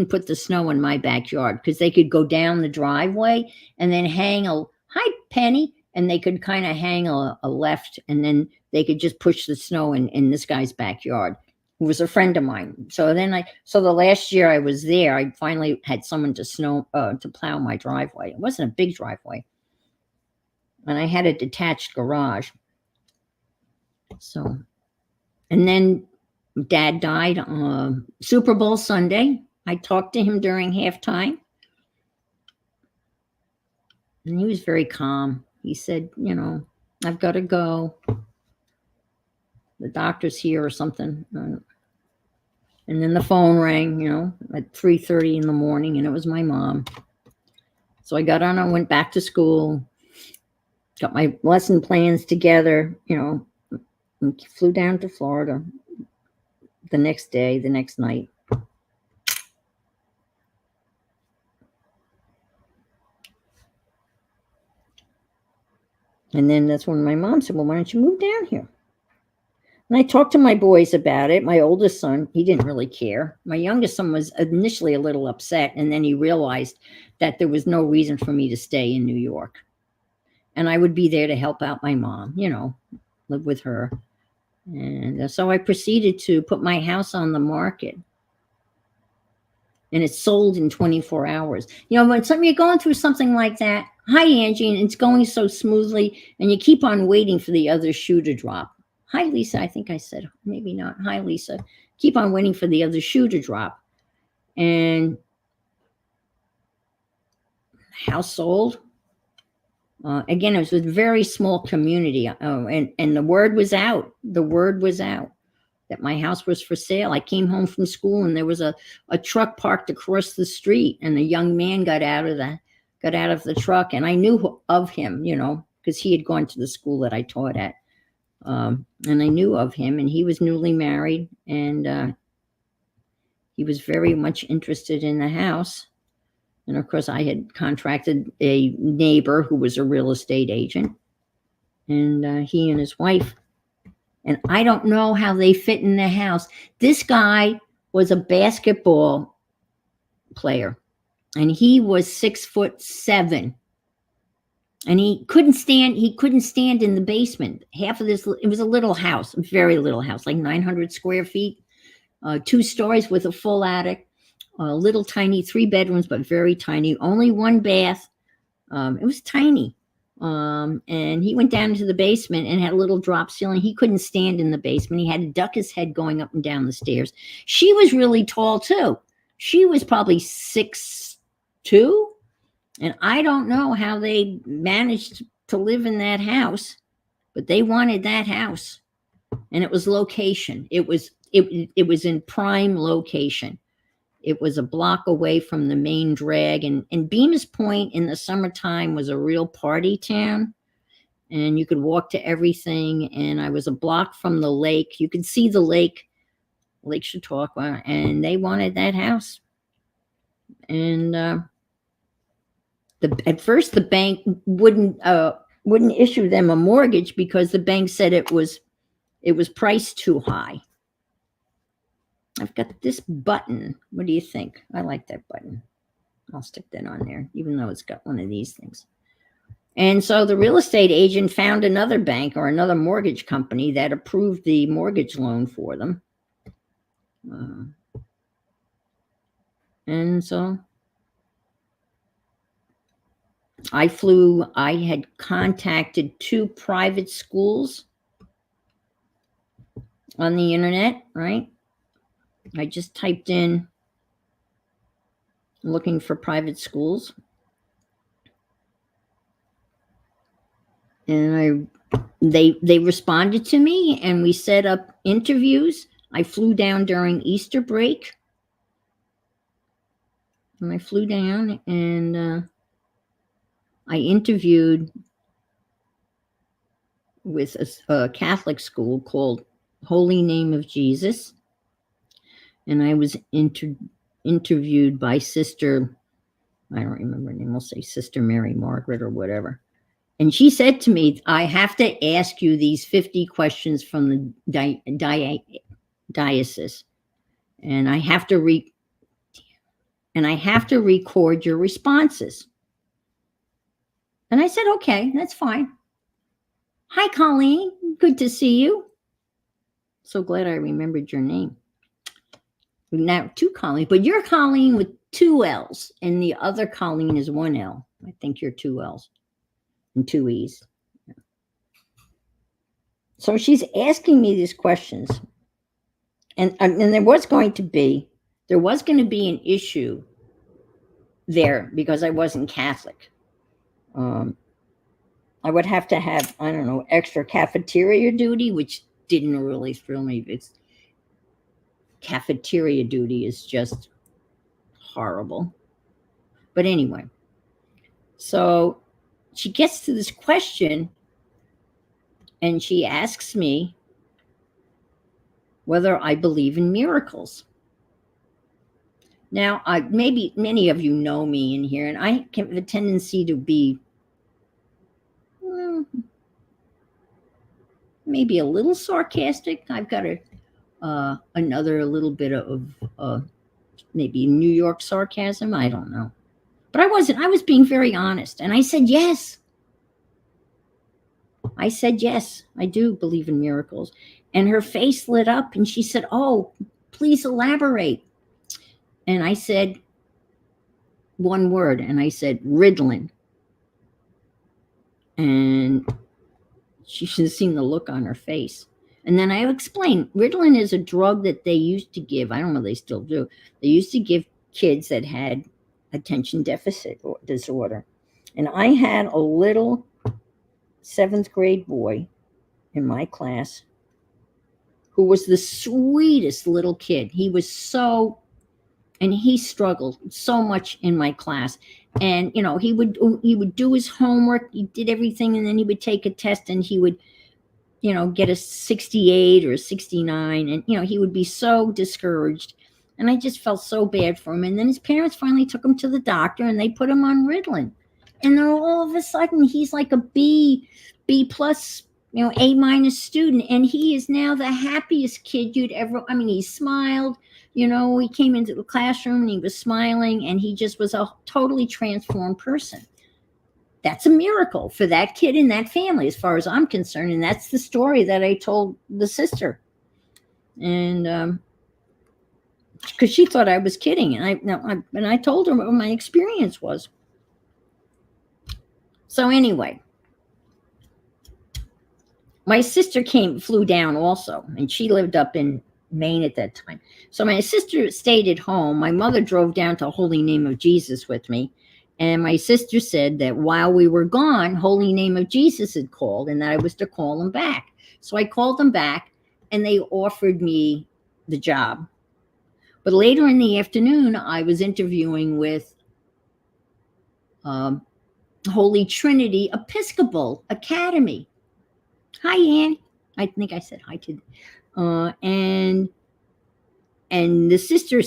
put the snow in my backyard, because they could go down the driveway and then hang hi, Penny, and they could kind of hang a left, and then they could just push the snow in this guy's backyard, who was a friend of mine. So the last year I was there, I finally had someone to plow my driveway. It wasn't a big driveway, and I had a detached garage. So, and then Dad died on Super Bowl Sunday. I talked to him during halftime, and he was very calm. He said, I've got to go. The doctor's here or something. And then the phone rang, at 3:30 in the morning, and it was my mom. So I got on and went back to school, got my lesson plans together, and flew down to Florida the next night. And then that's when my mom said, well, why don't you move down here? And I talked to my boys about it. My oldest son, he didn't really care. My youngest son was initially a little upset, and then he realized that there was no reason for me to stay in New York. And I would be there to help out my mom, live with her. And so I proceeded to put my house on the market. And it sold in 24 hours. When you're going through something like that, hi, Angie, and it's going so smoothly, and you keep on waiting for the other shoe to drop. Hi, Lisa. I think I said, maybe not. Hi, Lisa. Keep on waiting for the other shoe to drop. And the house sold. Again, it was a very small community. And the word was out. The word was out that my house was for sale. I came home from school, and there was a truck parked across the street, and a young man got out of the truck, and I knew of him, because he had gone to the school that I taught at. And I knew of him, and he was newly married, and he was very much interested in the house. And of course, I had contracted a neighbor who was a real estate agent, and he and his wife. And I don't know how they fit in the house. This guy was a basketball player, and he was 6'7". And he couldn't stand in the basement. Half of this, it was a little house, a very little house, like 900 square feet, 2 stories with a full attic, little tiny 3 bedrooms, but very tiny, only 1 bath. It was tiny. And he went down into the basement and had a little drop ceiling. He couldn't stand in the basement. He had to duck his head going up and down the stairs. She was really tall too. She was probably 6'2", and I don't know how they managed to live in that house, but they wanted that house, and it was location. It was in prime location. It was a block away from the main drag, and Bemis Point in the summertime was a real party town, and you could walk to everything. And I was a block from the lake. You could see the lake, Lake Chautauqua, and they wanted that house. And at first the bank wouldn't issue them a mortgage because the bank said it was priced too high. I've got this button. What do you think? I like that button. I'll stick that on there, even though it's got one of these things. And so the real estate agent found another bank or another mortgage company that approved the mortgage loan for them. And so I had contacted 2 private schools on the internet, right? I just typed in looking for private schools. And they responded to me, and we set up interviews. I flew down during Easter break. And I flew down and I interviewed with a Catholic school called Holy Name of Jesus. And I was interviewed by Sister, I don't remember her name, we'll say Sister Mary Margaret or whatever. And she said to me, I have to ask you these 50 questions from the diocese. And I have to record your responses. And I said, okay, that's fine. Hi, Colleen. Good to see you. So glad I remembered your name. Now, 2 Colleen, but you're Colleen with 2 L's, and the other Colleen is 1 L. I think you're 2 L's and 2 E's. So she's asking me these questions, and there was going to be an issue there because I wasn't Catholic. I would have to have, I don't know, extra cafeteria duty, which didn't really thrill me. Cafeteria duty is just horrible. But anyway, so she gets to this question and she asks me whether I believe in miracles. Now, maybe many of you know me in here, and I have a tendency to be maybe a little sarcastic. I've got another little bit of maybe New York sarcasm. I don't know. But I wasn't. I was being very honest. And I said, yes. I said, yes, I do believe in miracles. And her face lit up and she said, oh, please elaborate. And I said one word, and I said, Ritalin. And she should have seen the look on her face. And then I explained, Ritalin is a drug that they used to give. I don't know if they still do. They used to give kids that had attention deficit disorder. And I had a little 7th grade boy in my class who was the sweetest little kid. He struggled so much in my class. And, you know, he would do his homework. He did everything. And then he would take a test and he would, you know, get a 68 or a 69. And, you know, he would be so discouraged. And I just felt so bad for him. And then his parents finally took him to the doctor and they put him on Ritalin. And then all of a sudden he's like a B plus, you know, A- student. And he is now the happiest kid you'd ever, I mean, he smiled, you know, he came into the classroom and he was smiling and he just was a totally transformed person. That's a miracle for that kid and that family, as far as I'm concerned. And that's the story that I told the sister. And, because she thought I was kidding. And I told her what my experience was. So anyway, my sister flew down also, and she lived up in Maine at that time. So my sister stayed at home. My mother drove down to Holy Name of Jesus with me. And my sister said that while we were gone, Holy Name of Jesus had called and that I was to call them back. So I called them back and they offered me the job. But later in the afternoon, I was interviewing with um, Holy Trinity Episcopal Academy. Hi, Ann. I think I said hi to. Uh, and and the sister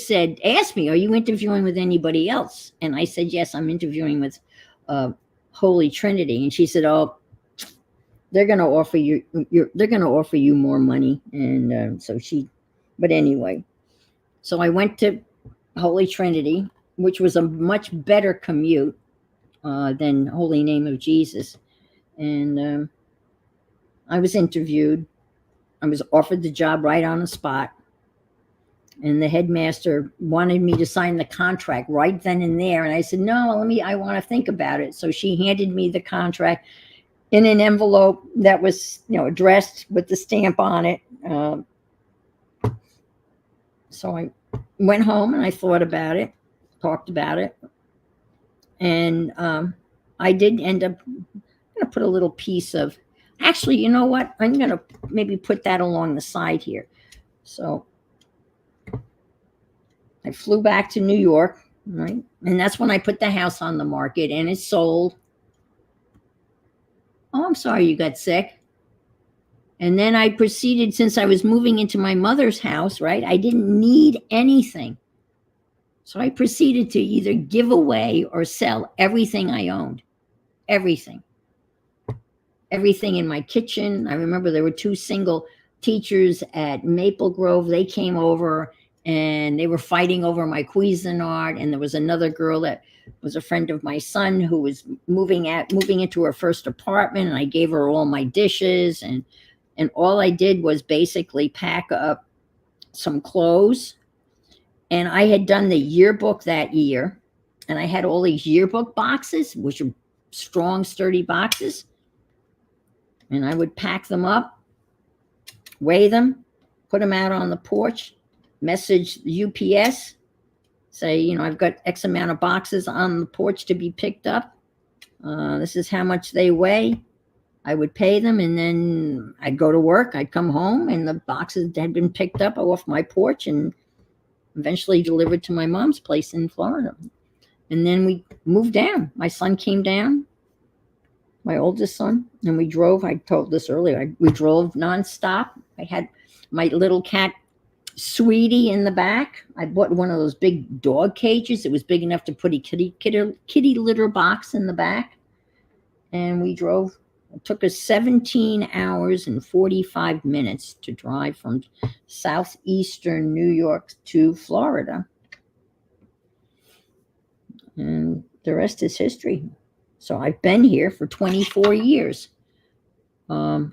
asked me, "Are you interviewing with anybody else?" And I said, "Yes, I'm interviewing with uh, Holy Trinity." And she said, "Oh, they're going to offer they're going to offer you more money." And so she, but anyway, so I went to Holy Trinity, which was a much better commute than Holy Name of Jesus. And I was interviewed. I was offered the job right on the spot. And the headmaster wanted me to sign the contract right then and there. And I said, no, I want to think about it. So she handed me the contract in an envelope that was, addressed with the stamp on it. So I went home and I thought about it, talked about it. And I did end up going to put a little piece of, actually, you know what? I'm going to maybe put that along the side here. So I flew back to New York, right? And that's when I put the house on the market and it sold. Oh, I'm sorry you got sick. And then I proceeded, since I was moving into my mother's house, right? I didn't need anything. So I proceeded to either give away or sell everything I owned. Everything. Everything in my kitchen. I remember there were two single teachers at Maple Grove. They came over and they were fighting over my Cuisinart. And there was another girl that was a friend of my son who was moving into her first apartment, and I gave her all my dishes, and all I did was basically pack up some clothes. And I had done the yearbook that year, and I had all these yearbook boxes, which are strong, sturdy boxes. And I would pack them up, weigh them, put them out on the porch, message the UPS, say, I've got X amount of boxes on the porch to be picked up. This is how much they weigh. I would pay them, and then I'd go to work. I'd come home, and the boxes had been picked up off my porch and eventually delivered to my mom's place in Florida. And then we moved down. My son came down, my oldest son, and we drove. I told this earlier. We drove nonstop. I had my little cat Sweetie in the back. I bought one of those big dog cages. It was big enough to put a kitty litter box in the back. And we drove. It took us 17 hours and 45 minutes to drive from southeastern New York to Florida. And the rest is history. So I've been here for 24 years. My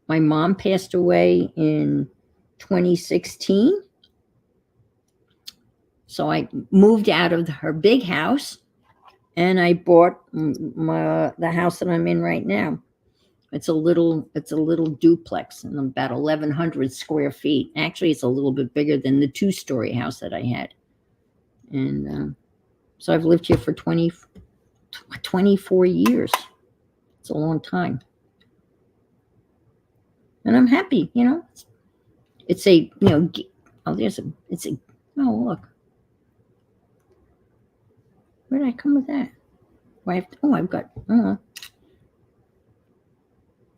mom passed away in 2016. So I moved out of her big house and I bought the house that I'm in right now. It's a little duplex and about 1,100 square feet. Actually, it's a little bit bigger than the 2-story house that I had. And so I've lived here for 24 years. It's a long time. And I'm happy, It's a, oh, oh, look. Where did I come with that? I've got,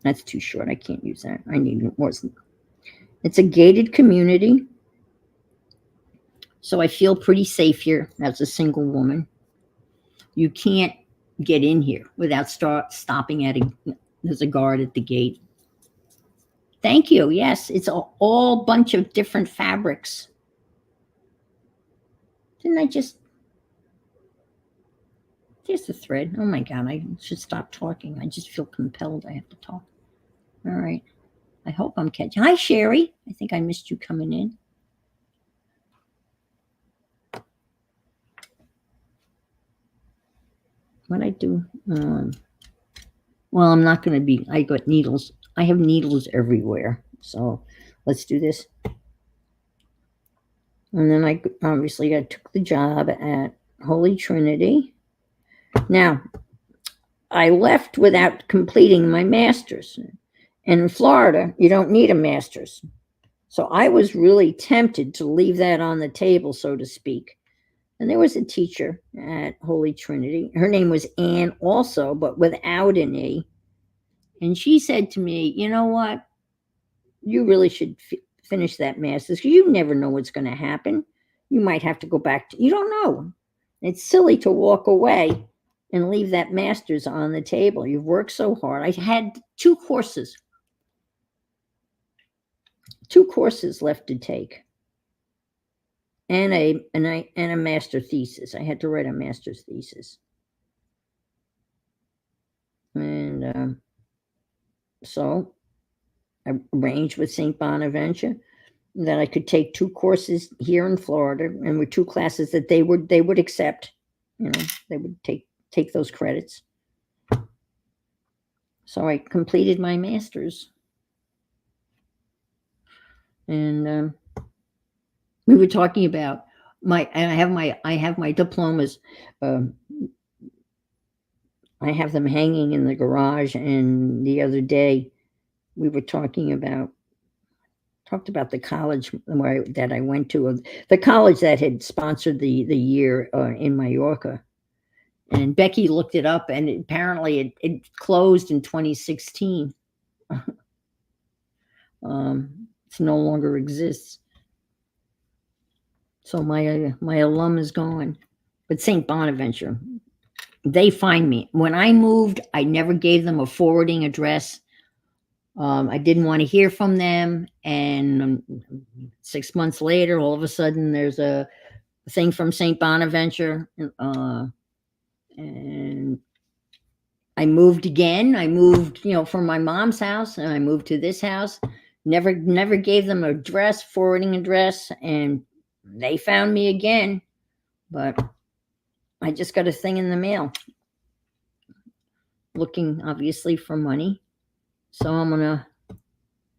that's too short. I can't use that. I need more. It's a gated community. So I feel pretty safe here as a single woman. You can't get in here without stopping there's a guard at the gate. Thank you. Yes, it's all bunch of different fabrics. Didn't I just... There's the thread. Oh my God, I should stop talking. I just feel compelled. I have to talk. All right. I hope I'm catching. Hi, Sherry. I think I missed you coming in. What I do? Well, I'm not going to be, I got needles. I have needles everywhere. So let's do this. And then I took the job at Holy Trinity. Now, I left without completing my master's. And in Florida, you don't need a master's. So I was really tempted to leave that on the table, so to speak. And there was a teacher at Holy Trinity. Her name was Anne also, but without an E. And she said to me, you know what? You really should finish that master's because you never know what's going to happen. You might have to go back to, you don't know. It's silly to walk away and leave that master's on the table. You've worked so hard. I had two courses left to take, and a master thesis. I had to write a master's thesis, and so I arranged with St. Bonaventure that I could take two courses here in Florida, and were two classes that they would accept. You know, they would take those credits. So I completed my master's, and we were talking about I have my diplomas. I have them hanging in the garage, and the other day we were talked about the college that I went to, the college that had sponsored the year in Mallorca. And Becky looked it up, and apparently it closed in 2016. It no longer exists. So my alum is gone. But St. Bonaventure, they find me. When I moved, I never gave them a forwarding address. I didn't want to hear from them. And 6 months later, all of a sudden, there's a thing from St. Bonaventure. And I moved again. I moved, from my mom's house, and I moved to this house. Never gave them an address, forwarding address, and they found me again. But I just got a thing in the mail looking, obviously, for money. So I'm gonna.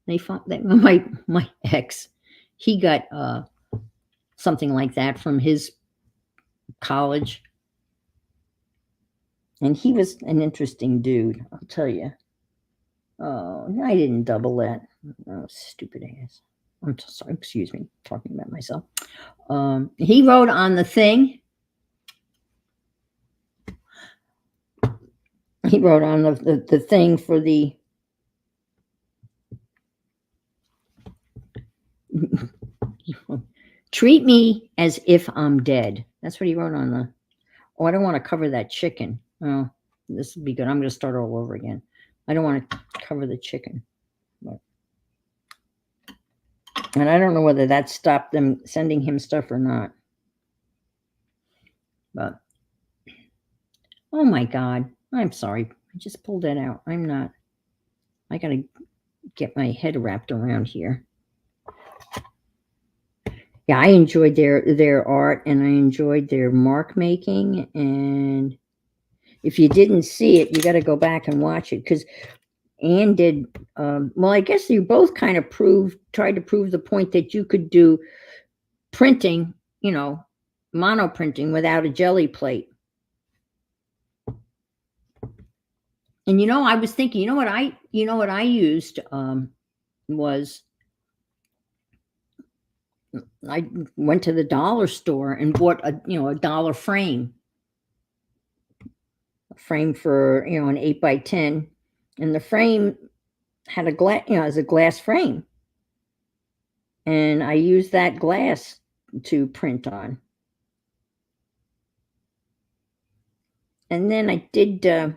They found that my ex, he got something like that from his college, and he was an interesting dude. I'll tell you. Oh, I didn't double that. Oh, stupid ass. I'm sorry. Excuse me. Talking about myself. He wrote on the thing. He wrote on the thing for the treat me as if I'm dead. That's what he wrote on the. Oh, I don't want to cover that chicken. Oh, this would be good. I'm going to start all over again. I don't want to cover the chicken. But, and I don't know whether that stopped them sending him stuff or not. But, oh my God. I'm sorry. I just pulled that out. I'm not. I got to get my head wrapped around here. Yeah, I enjoyed their art, and I enjoyed their mark making. And if you didn't see it, you got to go back and watch it, because Anne did. Well, I guess you both kind of tried to prove the point that you could do printing, mono printing without a jelly plate. And I was thinking, you know what I used was. I went to the dollar store and bought a dollar frame. A frame for, an 8x10. And the frame had a glass, as a glass frame. And I used that glass to print on. And then I did,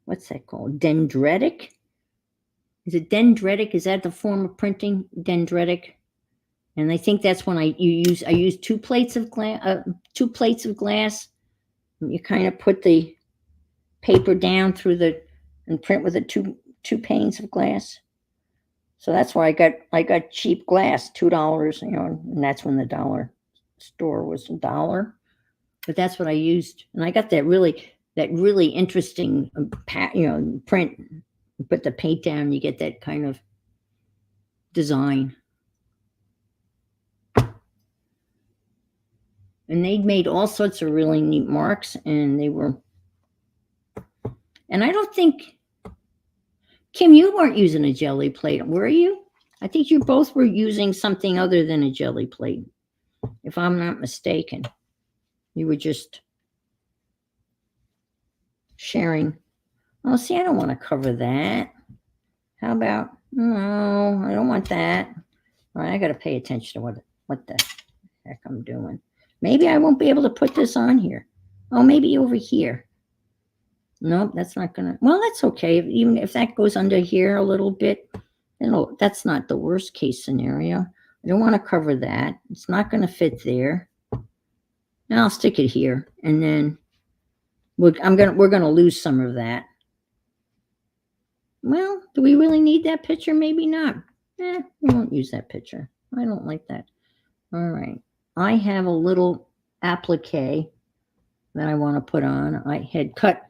what's that called? Dendritic? Is it dendritic? Is that the form of printing? Dendritic? And I think that's when I used 2 plates of glass. 2 plates of glass. You kind of put the paper down and print with the two panes of glass. So that's why I got cheap glass, $2. And that's when the dollar store was $1. But that's what I used, and I got that really that really interesting, print. You put the paint down, you get that kind of design. And they made all sorts of really neat marks, and they were. And I don't think, Kim, you weren't using a jelly plate, were you? I think you both were using something other than a jelly plate, if I'm not mistaken. You were just sharing. Oh, see, I don't want to cover that. How about, no, I don't want that. All right, I got to pay attention to what the heck I'm doing. Maybe I won't be able to put this on here. Oh, maybe over here. Nope, that's not gonna, well, that's okay. Even if that goes under here a little bit, that's not the worst case scenario. I don't want to cover that. It's not going to fit there. Now I'll stick it here, and then we're gonna lose some of that. Well, do we really need that picture? Maybe not. We won't use that picture. I don't like that. All right. I have a little applique that I want to put on. I had cut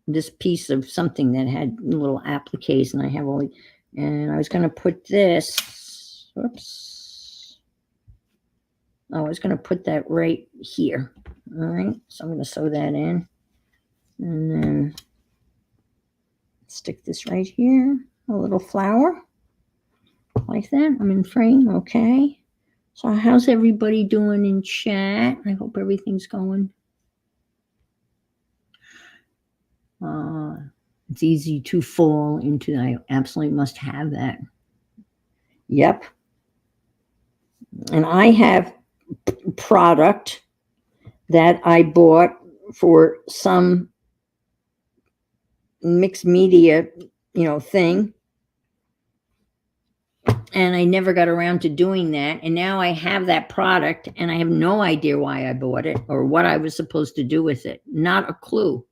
this piece of something that had little appliques, and I have all, and I was going to put this, whoops. I was going to put that right here. All right. So I'm going to sew that in, and then stick this right here, a little flower like that. I'm in frame. Okay. So how's everybody doing in chat? I hope everything's going. It's easy to fall into. I absolutely must have that. Yep. And I have product that I bought for some mixed media, thing. And I never got around to doing that. And now I have that product, and I have no idea why I bought it or what I was supposed to do with it. Not a clue.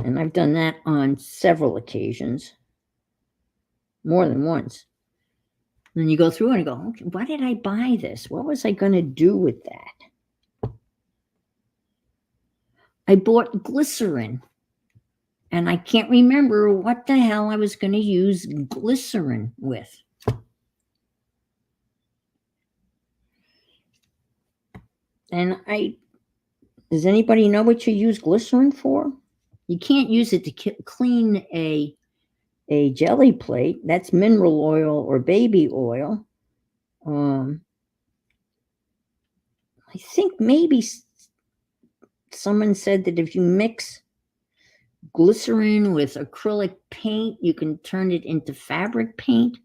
And I've done that on several occasions, more than once. And then you go through and you go, okay, why did I buy this? What was I going to do with that? I bought glycerin, and I can't remember what the hell I was going to use glycerin with. And does anybody know what you use glycerin for? You can't use it to clean a jelly plate. That's mineral oil or baby oil. I think maybe someone said that if you mix glycerin with acrylic paint, you can turn it into fabric paint.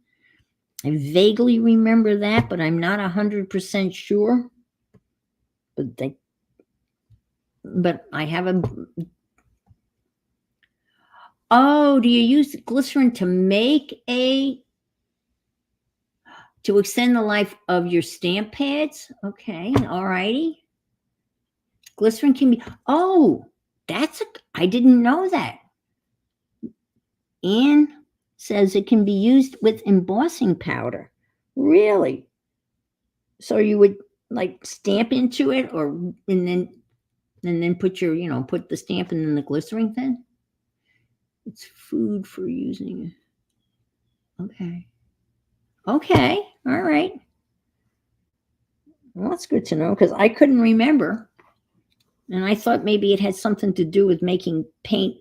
I vaguely remember that, but I'm not 100% sure. But I have a. Oh, do you use glycerin to extend the life of your stamp pads? Okay, all righty. Glycerin can be, I didn't know that. Anne says it can be used with embossing powder. Really? So you would like stamp into it, and then put put the stamp and then the glycerin then? It's food for using. Okay. Okay. All right. Well, that's good to know, because I couldn't remember. And I thought maybe it had something to do with making paint,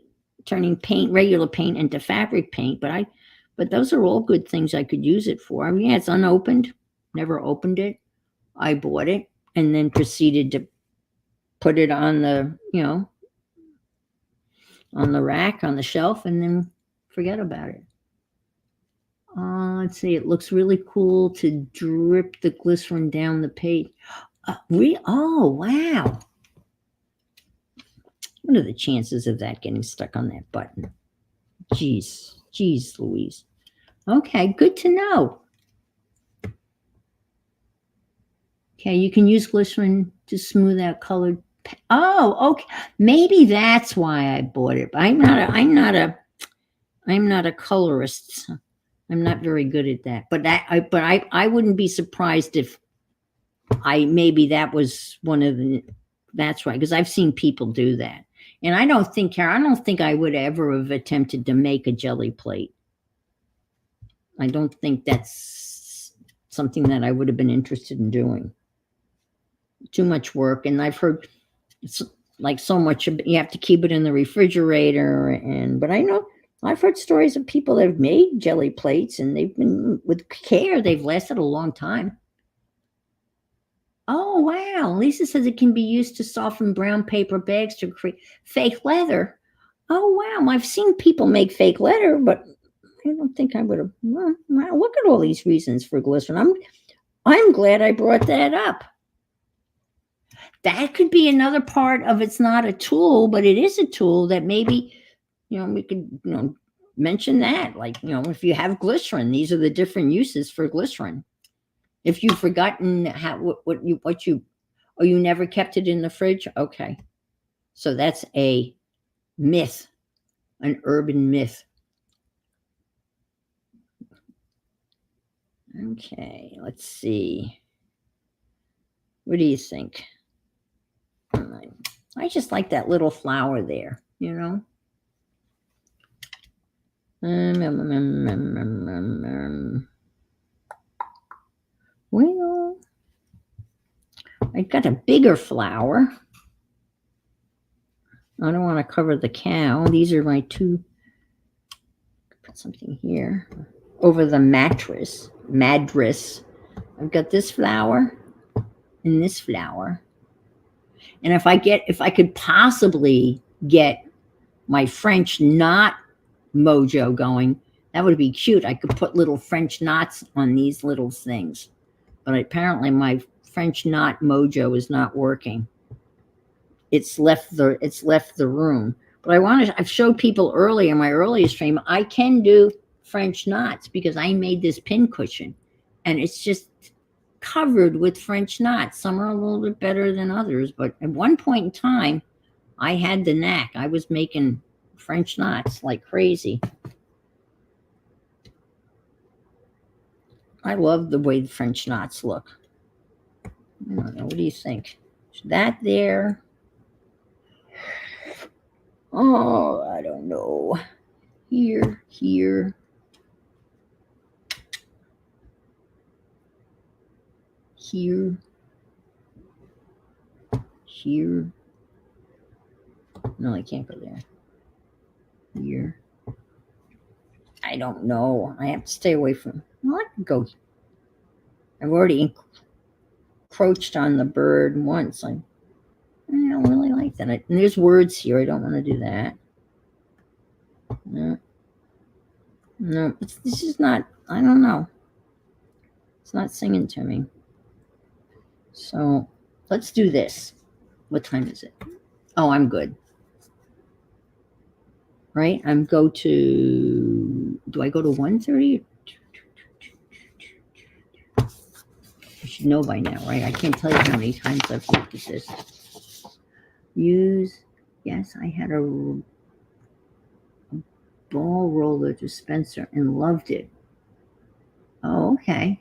turning paint, regular paint, into fabric paint. But those are all good things I could use it for. I mean, yeah, it's unopened. Never opened it. I bought it and then proceeded to put it on the, on the rack, on the shelf, and then forget about it. Let's see. It looks really cool to drip the glycerin down the page. Oh, wow. What are the chances of that getting stuck on that button? Jeez Louise. Okay, good to know. Okay, you can use glycerin to smooth out colored. Oh, okay. Maybe that's why I bought it. But I'm not a colorist. I'm not very good at that. But I wouldn't be surprised if maybe that was one of the, that's right, because I've seen people do that. And I don't think, Karen, I don't think I would ever have attempted to make a jelly plate. I don't think that's something that I would have been interested in doing. Too much work. And I've heard it's like so much, you have to keep it in the refrigerator. But I know I've heard stories of people that have made jelly plates and they've been, with care, they've lasted a long time. Oh, wow. Lisa says it can be used to soften brown paper bags to create fake leather. Oh, wow. I've seen people make fake leather, but I don't think I would have. Well, wow, look at all these reasons for glycerin. I'm glad I brought that up. That could be another part of, it's not a tool, but it is a tool that maybe, we could, mention that. Like, if you have glycerin, these are the different uses for glycerin. If you've forgotten what you, or you never kept it in the fridge, okay. So that's a myth, an urban myth. Okay, let's see. What do you think? I just like that little flower there, Well, I got a bigger flower. I don't want to cover the cow. These are my two. Put something here over the mattress. I've got this flower and this flower. And if I could possibly get my French knot mojo going, that would be cute. I could put little French knots on these little things. But apparently my French knot mojo is not working. It's left the room. But I've showed people earlier in my earliest stream, I can do French knots because I made this pin cushion and it's just covered with French knots. Some are a little bit better than others, but at one point in time, I had the knack. I was making French knots like crazy. I love the way the French knots look. I don't know. What do you think? Is that there? Oh, I don't know. Here. Here. No, I can't go there. Here. I don't know. I have to stay away from. Well, I can go. I've already encroached on the bird once. I don't really like that. And there's words here. I don't want to do that. No, this is not. I don't know. It's not singing to me. So let's do this. What time is it? Oh, I'm good. Right? Do I go to 1:30? I should know by now, right? I can't tell you how many times I've looked at this. Yes, I had a ball roller dispenser and loved it. Oh, okay.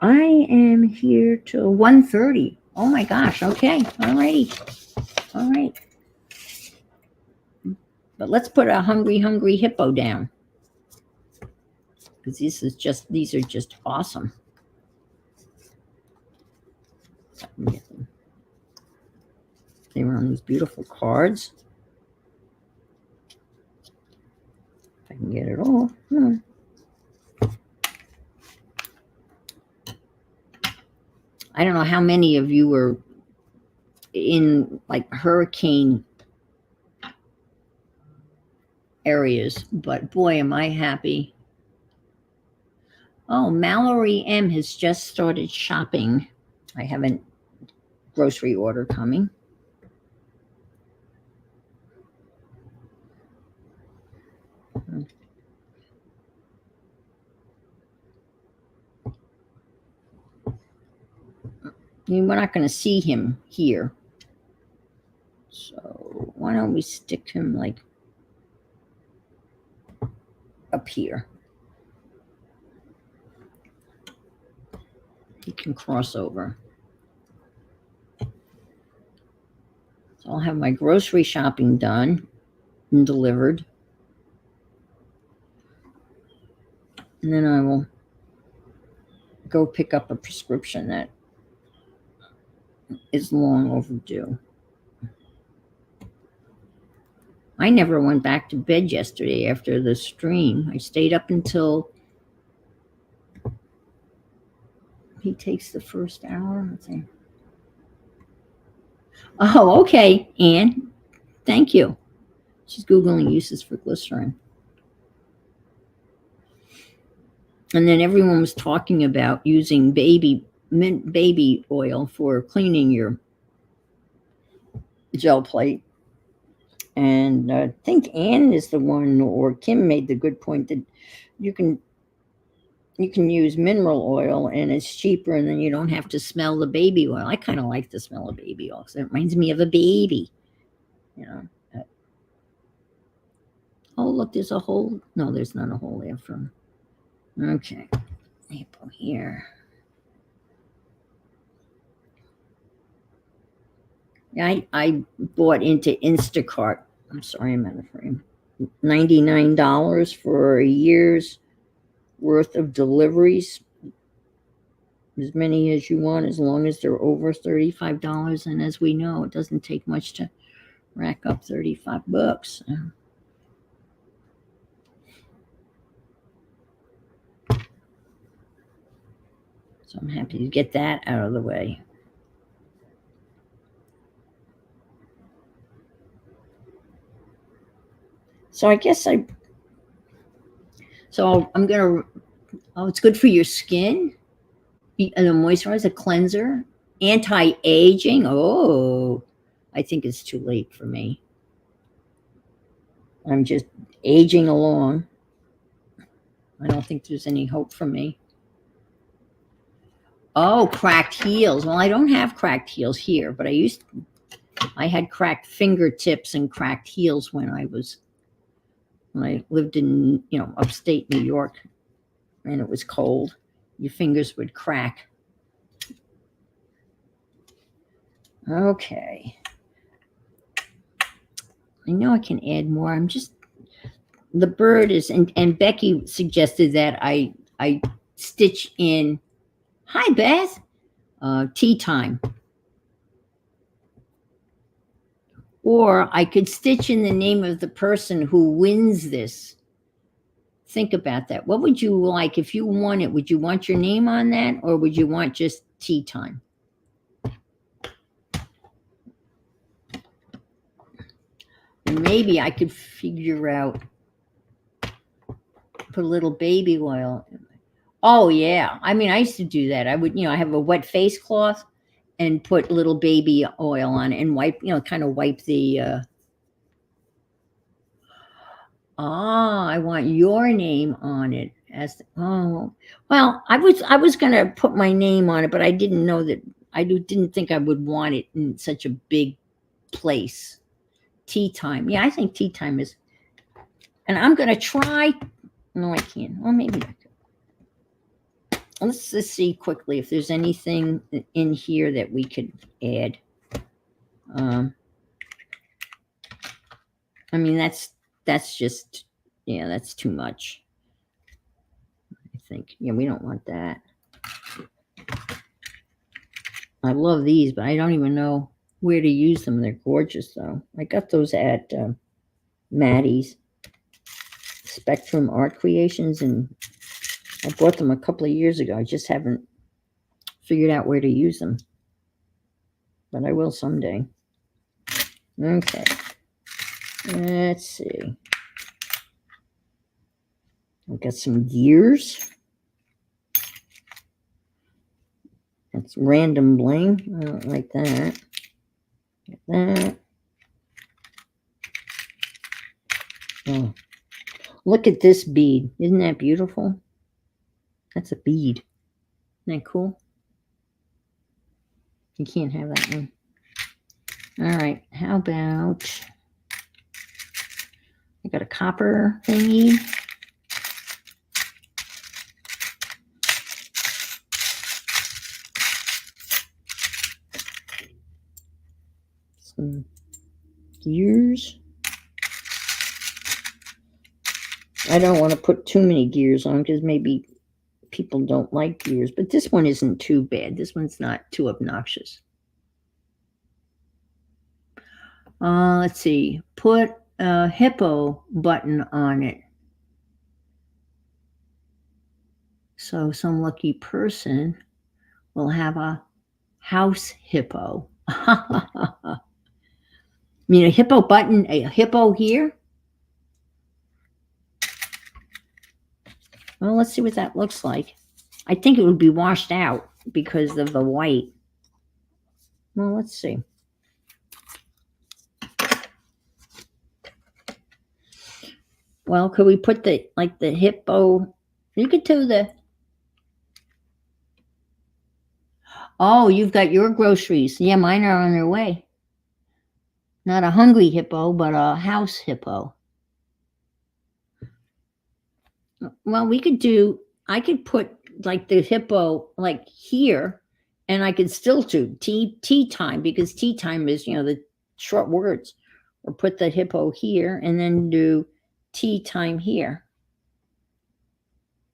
I am here till 1:30. Oh my gosh. Okay. All right. But let's put a hungry hippo down. Because these are just awesome. They were on these beautiful cards. If I can get it all. I don't know how many of you were in like hurricane areas, but boy, am I happy. Oh, Mallory M has just started shopping. I have a grocery order coming. We're not going to see him here. So why don't we stick him like up here. You can cross over. So I'll have my grocery shopping done and delivered. And then I will go pick up a prescription that is long overdue. I never went back to bed yesterday after the stream. I stayed up until he takes the first hour. Let's see. Oh, okay, Anne. Thank you. She's Googling uses for glycerin. And then everyone was talking about using mint baby oil for cleaning your gel plate. And I think Anne is the one, or Kim made the good point that you can use mineral oil and it's cheaper, and then you don't have to smell the baby oil. I kind of like the smell of baby oil because it reminds me of a baby. You know. Oh, look, there's a hole. No, there's not a hole there from. Okay. Maple here. I bought into Instacart. I'm sorry, I'm out of frame. $99 for a year's worth of deliveries. As many as you want, as long as they're over $35. And as we know, it doesn't take much to rack up $35. So I'm happy to get that out of the way. So I guess I'm gonna. Oh, it's good for your skin. A moisturizer, cleanser, anti-aging. Oh, I think it's too late for me. I'm just aging along. I don't think there's any hope for me. Oh, cracked heels. Well, I don't have cracked heels here, but I had cracked fingertips and cracked heels when I lived in, upstate New York, and it was cold. Your fingers would crack. Okay. I know I can add more. The bird is, and Becky suggested that I stitch in, hi Beth, tea time. Or I could stitch in the name of the person who wins this. Think about that. What would you like if you won it? Would you want your name on that, or would you want just tea time? And maybe I could figure out, put a little baby oil. Oh yeah, I used to do that. I would, I have a wet face cloth and put little baby oil on it and wipe, kind of wipe the. I want your name on it well, I was gonna put my name on it, but I didn't know that. I didn't think I would want it in such a big place. Tea time, yeah, I think tea time is. And I'm gonna try. No, I can't. Well, maybe I could. Let's just see quickly if there's anything in here that we could add. That's just, that's too much. I think, we don't want that. I love these, but I don't even know where to use them. They're gorgeous, though. I got those at Maddie's Spectrum Art Creations, and I bought them a couple of years ago. I just haven't figured out where to use them, but I will someday. Okay, let's see. I've got some gears. That's random bling. I don't like that. Like that. Oh, look at this bead. Isn't that beautiful? That's a bead. Isn't that cool? You can't have that one. All right. How about, I got a copper thingy. gears. I don't want to put too many gears on because maybe people don't like gears, but this one isn't too bad. This one's not too obnoxious. Let's see. Put a hippo button on it. So some lucky person will have a house hippo. I mean, a hippo button, a hippo here. Well, let's see what that looks like. I think it would be washed out because of the white. Well, let's see. Well, could we put the hippo? You could do the. Oh, you've got your groceries. Yeah, mine are on their way. Not a hungry hippo, but a house hippo. Well, I could put like the hippo like here, and I could still do tea time because tea time is, the short words. Or put the hippo here and then do tea time here.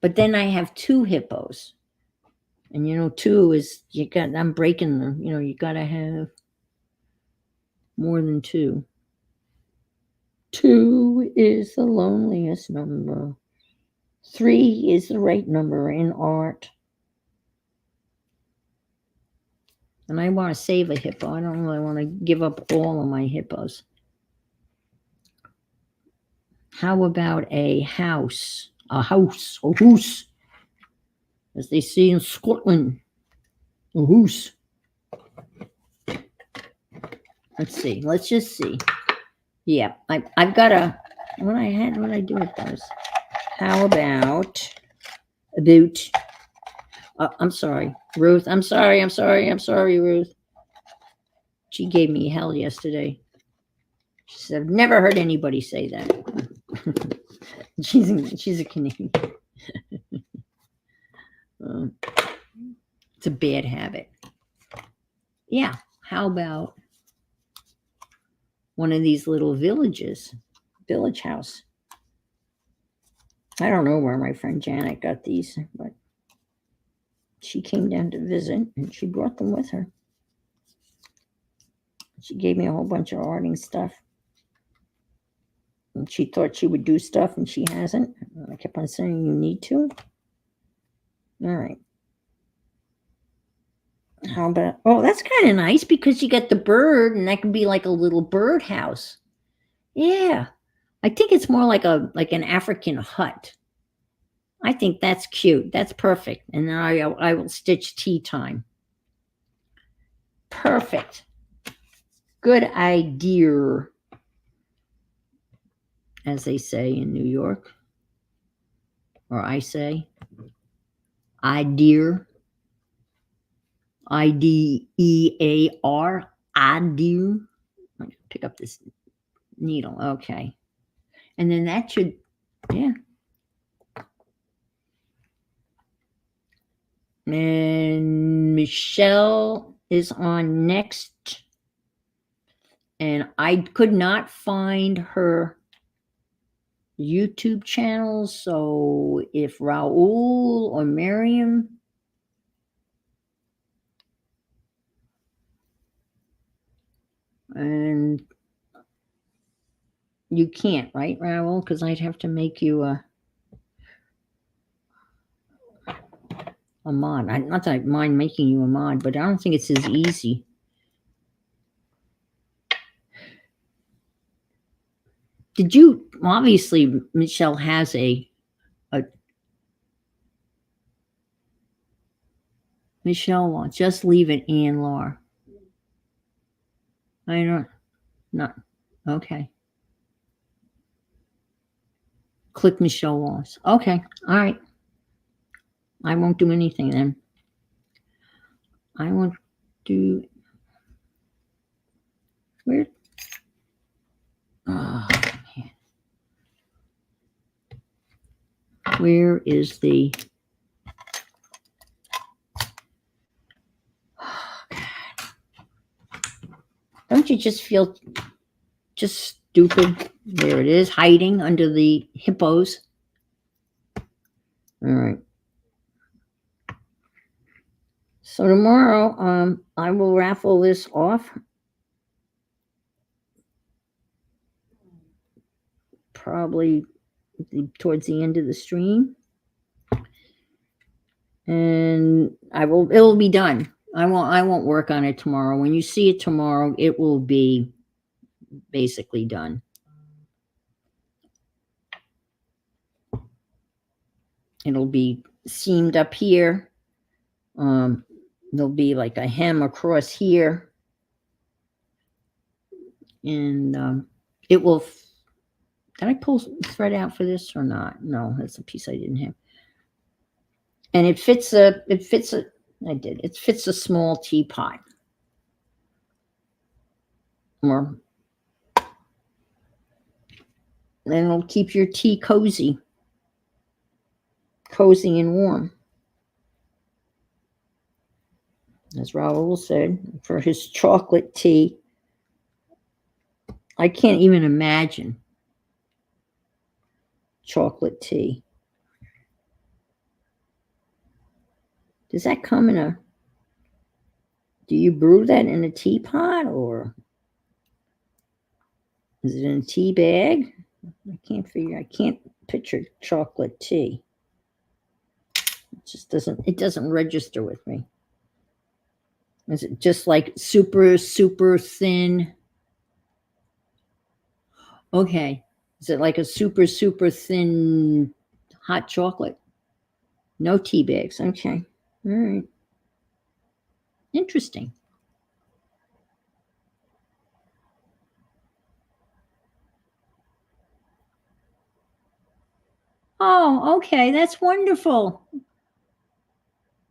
But then I have two hippos. And two is I'm breaking them. You gotta have more than two. Two is the loneliest number. 3 is the right number in art. And I want to save a hippo. I don't really want to give up all of my hippos. How about a house? A house. As they say in Scotland. A house. Let's see. Let's just see. Yeah, I've got a. What I do with those? How about? I'm sorry, Ruth. I'm sorry, Ruth. She gave me hell yesterday. She said, I've never heard anybody say that. she's a Canadian. It's a bad habit. Yeah. How about one of these little village house? I don't know where my friend Janet got these, but she came down to visit and she brought them with her. She gave me a whole bunch of arting stuff. And she thought she would do stuff and she hasn't. I kept on saying, you need to. All right. How about, that's kind of nice because you got the bird and that could be like a little bird house. Yeah. I think it's more like an African hut. I think that's cute. That's perfect. And then I will stitch tea time. Perfect. Good idea. As they say in New York. Or I say. Idea. I-D-E-A-R. Idea. Let me pick up this needle. Okay. And then that should, yeah. And Michelle is on next. And I could not find her YouTube channel. So if Raul or Miriam. And you can't, right, Raul? Because I'd have to make you a mod. Not that I mind making you a mod, but I don't think it's as easy. Did you, obviously, Michelle has a Michelle wants, just leave it, Ian Law. I don't, not, okay. Click Michelle Wallace. Okay, all right. I won't do anything then. I won't do, where? Oh, man. Where is the, don't you just feel just stupid. There it is, hiding under the hippos. All right. So tomorrow, I will raffle this off. Probably towards the end of the stream. And it'll be done. I won't work on it tomorrow. When you see it tomorrow, it will be basically done. It'll be seamed up here. There'll be like a hem across here. And it will. Did I pull thread out for this or not? No, that's a piece I didn't have. And it fits a. I did. It fits a small teapot. Or then it'll keep your tea cozy and warm. As Raoul said, for his chocolate tea. I can't even imagine chocolate tea. Does that come in a... Do you brew that in a teapot, or is it in a tea bag? I can't picture chocolate tea. It just doesn't register with me. Is it just like super, super thin? Okay. Is it like a super, super thin hot chocolate? No tea bags. Okay. All right. Interesting. Oh, okay. That's wonderful.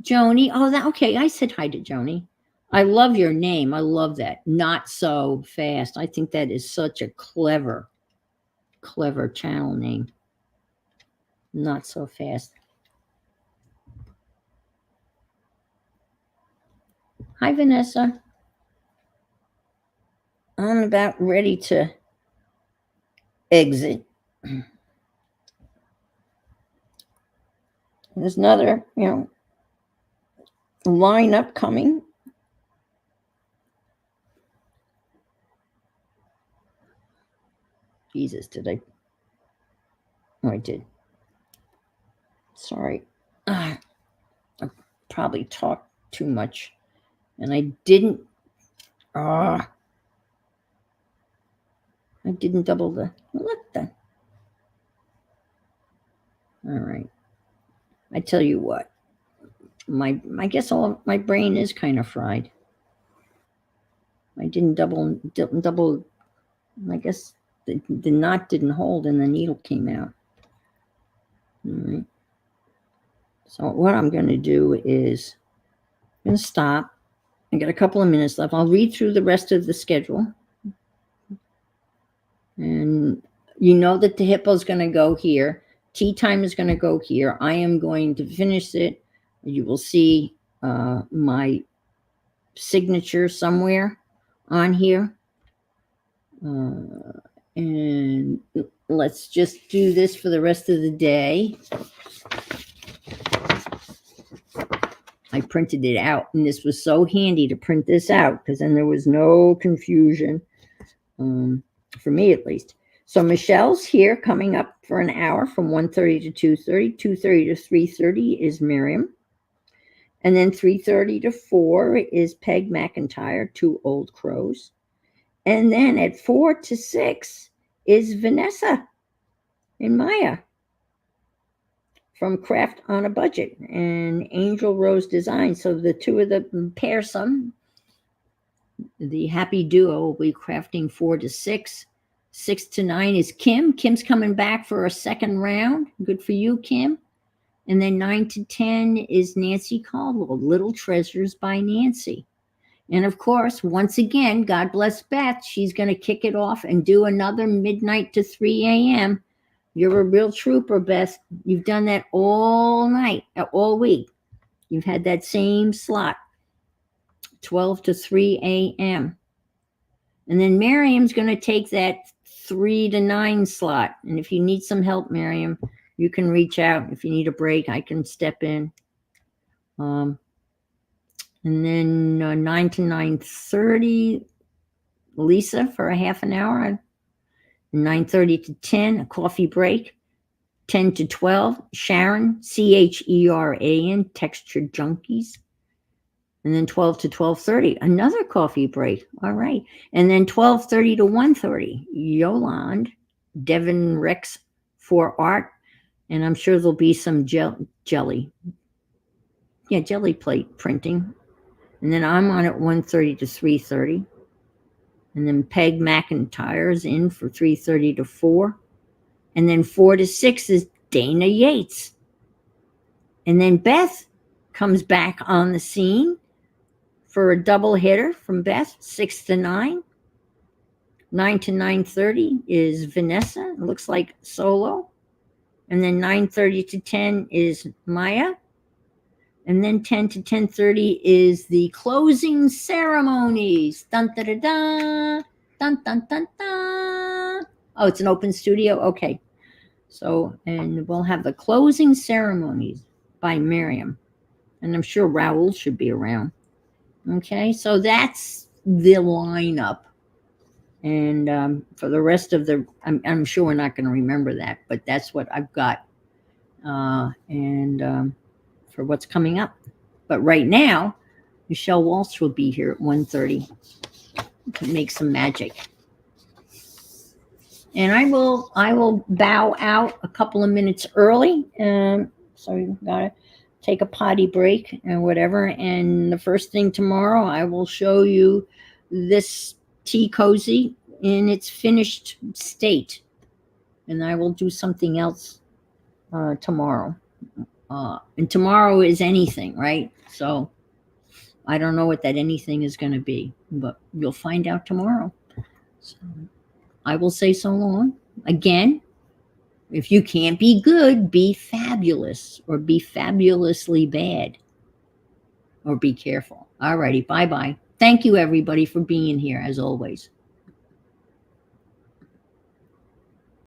Joni. Oh, okay. I said hi to Joni. I love your name. I love that. Not so fast. I think that is such a clever channel name. Not so fast. Hi, Vanessa. I'm about ready to exit. There's another, lineup coming. Jesus, did I? Oh, I did. Sorry. I probably talked too much. And I didn't. I didn't double the. What the? All right. I tell you what. I guess my brain is kind of fried. I didn't double. I guess the knot didn't hold and the needle came out. All right. So what I'm going to do is I'm going to stop. I got a couple of minutes left. I'll read through the rest of the schedule. And you know that the hippo is going to go here. Tea time is going to go here. I am going to finish it. You will see my signature somewhere on here. And let's just do this for the rest of the day. I printed it out, and this was so handy to print this out because then there was no confusion, for me at least. So Michelle's here coming up for an hour from 1:30 to 2:30. 2:30 to 3:30 is Miriam. And then 3:30 to 4 is Peg McIntyre, Two Old Crows. And then at 4 to 6 is Vanessa and Maya from Craft on a Budget and Angel Rose Design. So the two of them pair some. The happy duo will be crafting 4 to 6. 6 to 9 is Kim. Kim's coming back for a second round. Good for you, Kim. And then 9 to 10 is Nancy Caldwell, Little Treasures by Nancy. And of course, once again, God bless Beth. She's going to kick it off and do another midnight to 3 a.m. You're a real trooper, Beth. You've done that all night, all week. You've had that same slot, 12 to 3 a.m. And then Miriam's going to take that 3 to 9 slot. And if you need some help, Miriam, you can reach out. If you need a break, I can step in. And then 9 to 9:30, Lisa for a half an hour. 9:30 to 10, a coffee break. 10 to 12, Sharon, Cheran, Texture Junkies. And then 12 to 12:30, another coffee break. All right. And then 12:30 to 1:30, Yolande, Devin Rex for art. And I'm sure there'll be some jelly. Yeah, jelly plate printing. And then I'm on at 1:30 to 3:30. And then Peg McIntyre's in for 3:30 to 4. And then 4 to 6 is Dana Yates. And then Beth comes back on the scene for a double hitter from Beth, 6 to 9. 9 to 9:30 is Vanessa. It looks like solo. And then 9:30 to 10 is Maya. And then 10 to 10:30 is the closing ceremonies. Dun, da, da, da. Dun, dun, dun, dun. Oh, it's an open studio? Okay. So, and we'll have the closing ceremonies by Miriam. And I'm sure Raoul should be around. Okay, so that's the lineup. And for the rest of I'm sure we're not going to remember that, but that's what I've got. For what's coming up. But right now, Michelle Walsh will be here at 1:30 to make some magic. And I will bow out a couple of minutes early. So you gotta take a potty break and whatever. And the first thing tomorrow, I will show you this tea cozy in its finished state. And I will do something else tomorrow. And tomorrow is anything, right? So I don't know what that anything is going to be, but you'll find out tomorrow. So I will say so long. Again, if you can't be good, be fabulous, or be fabulously bad, or be careful. All righty, bye-bye. Thank you, everybody, for being here, as always.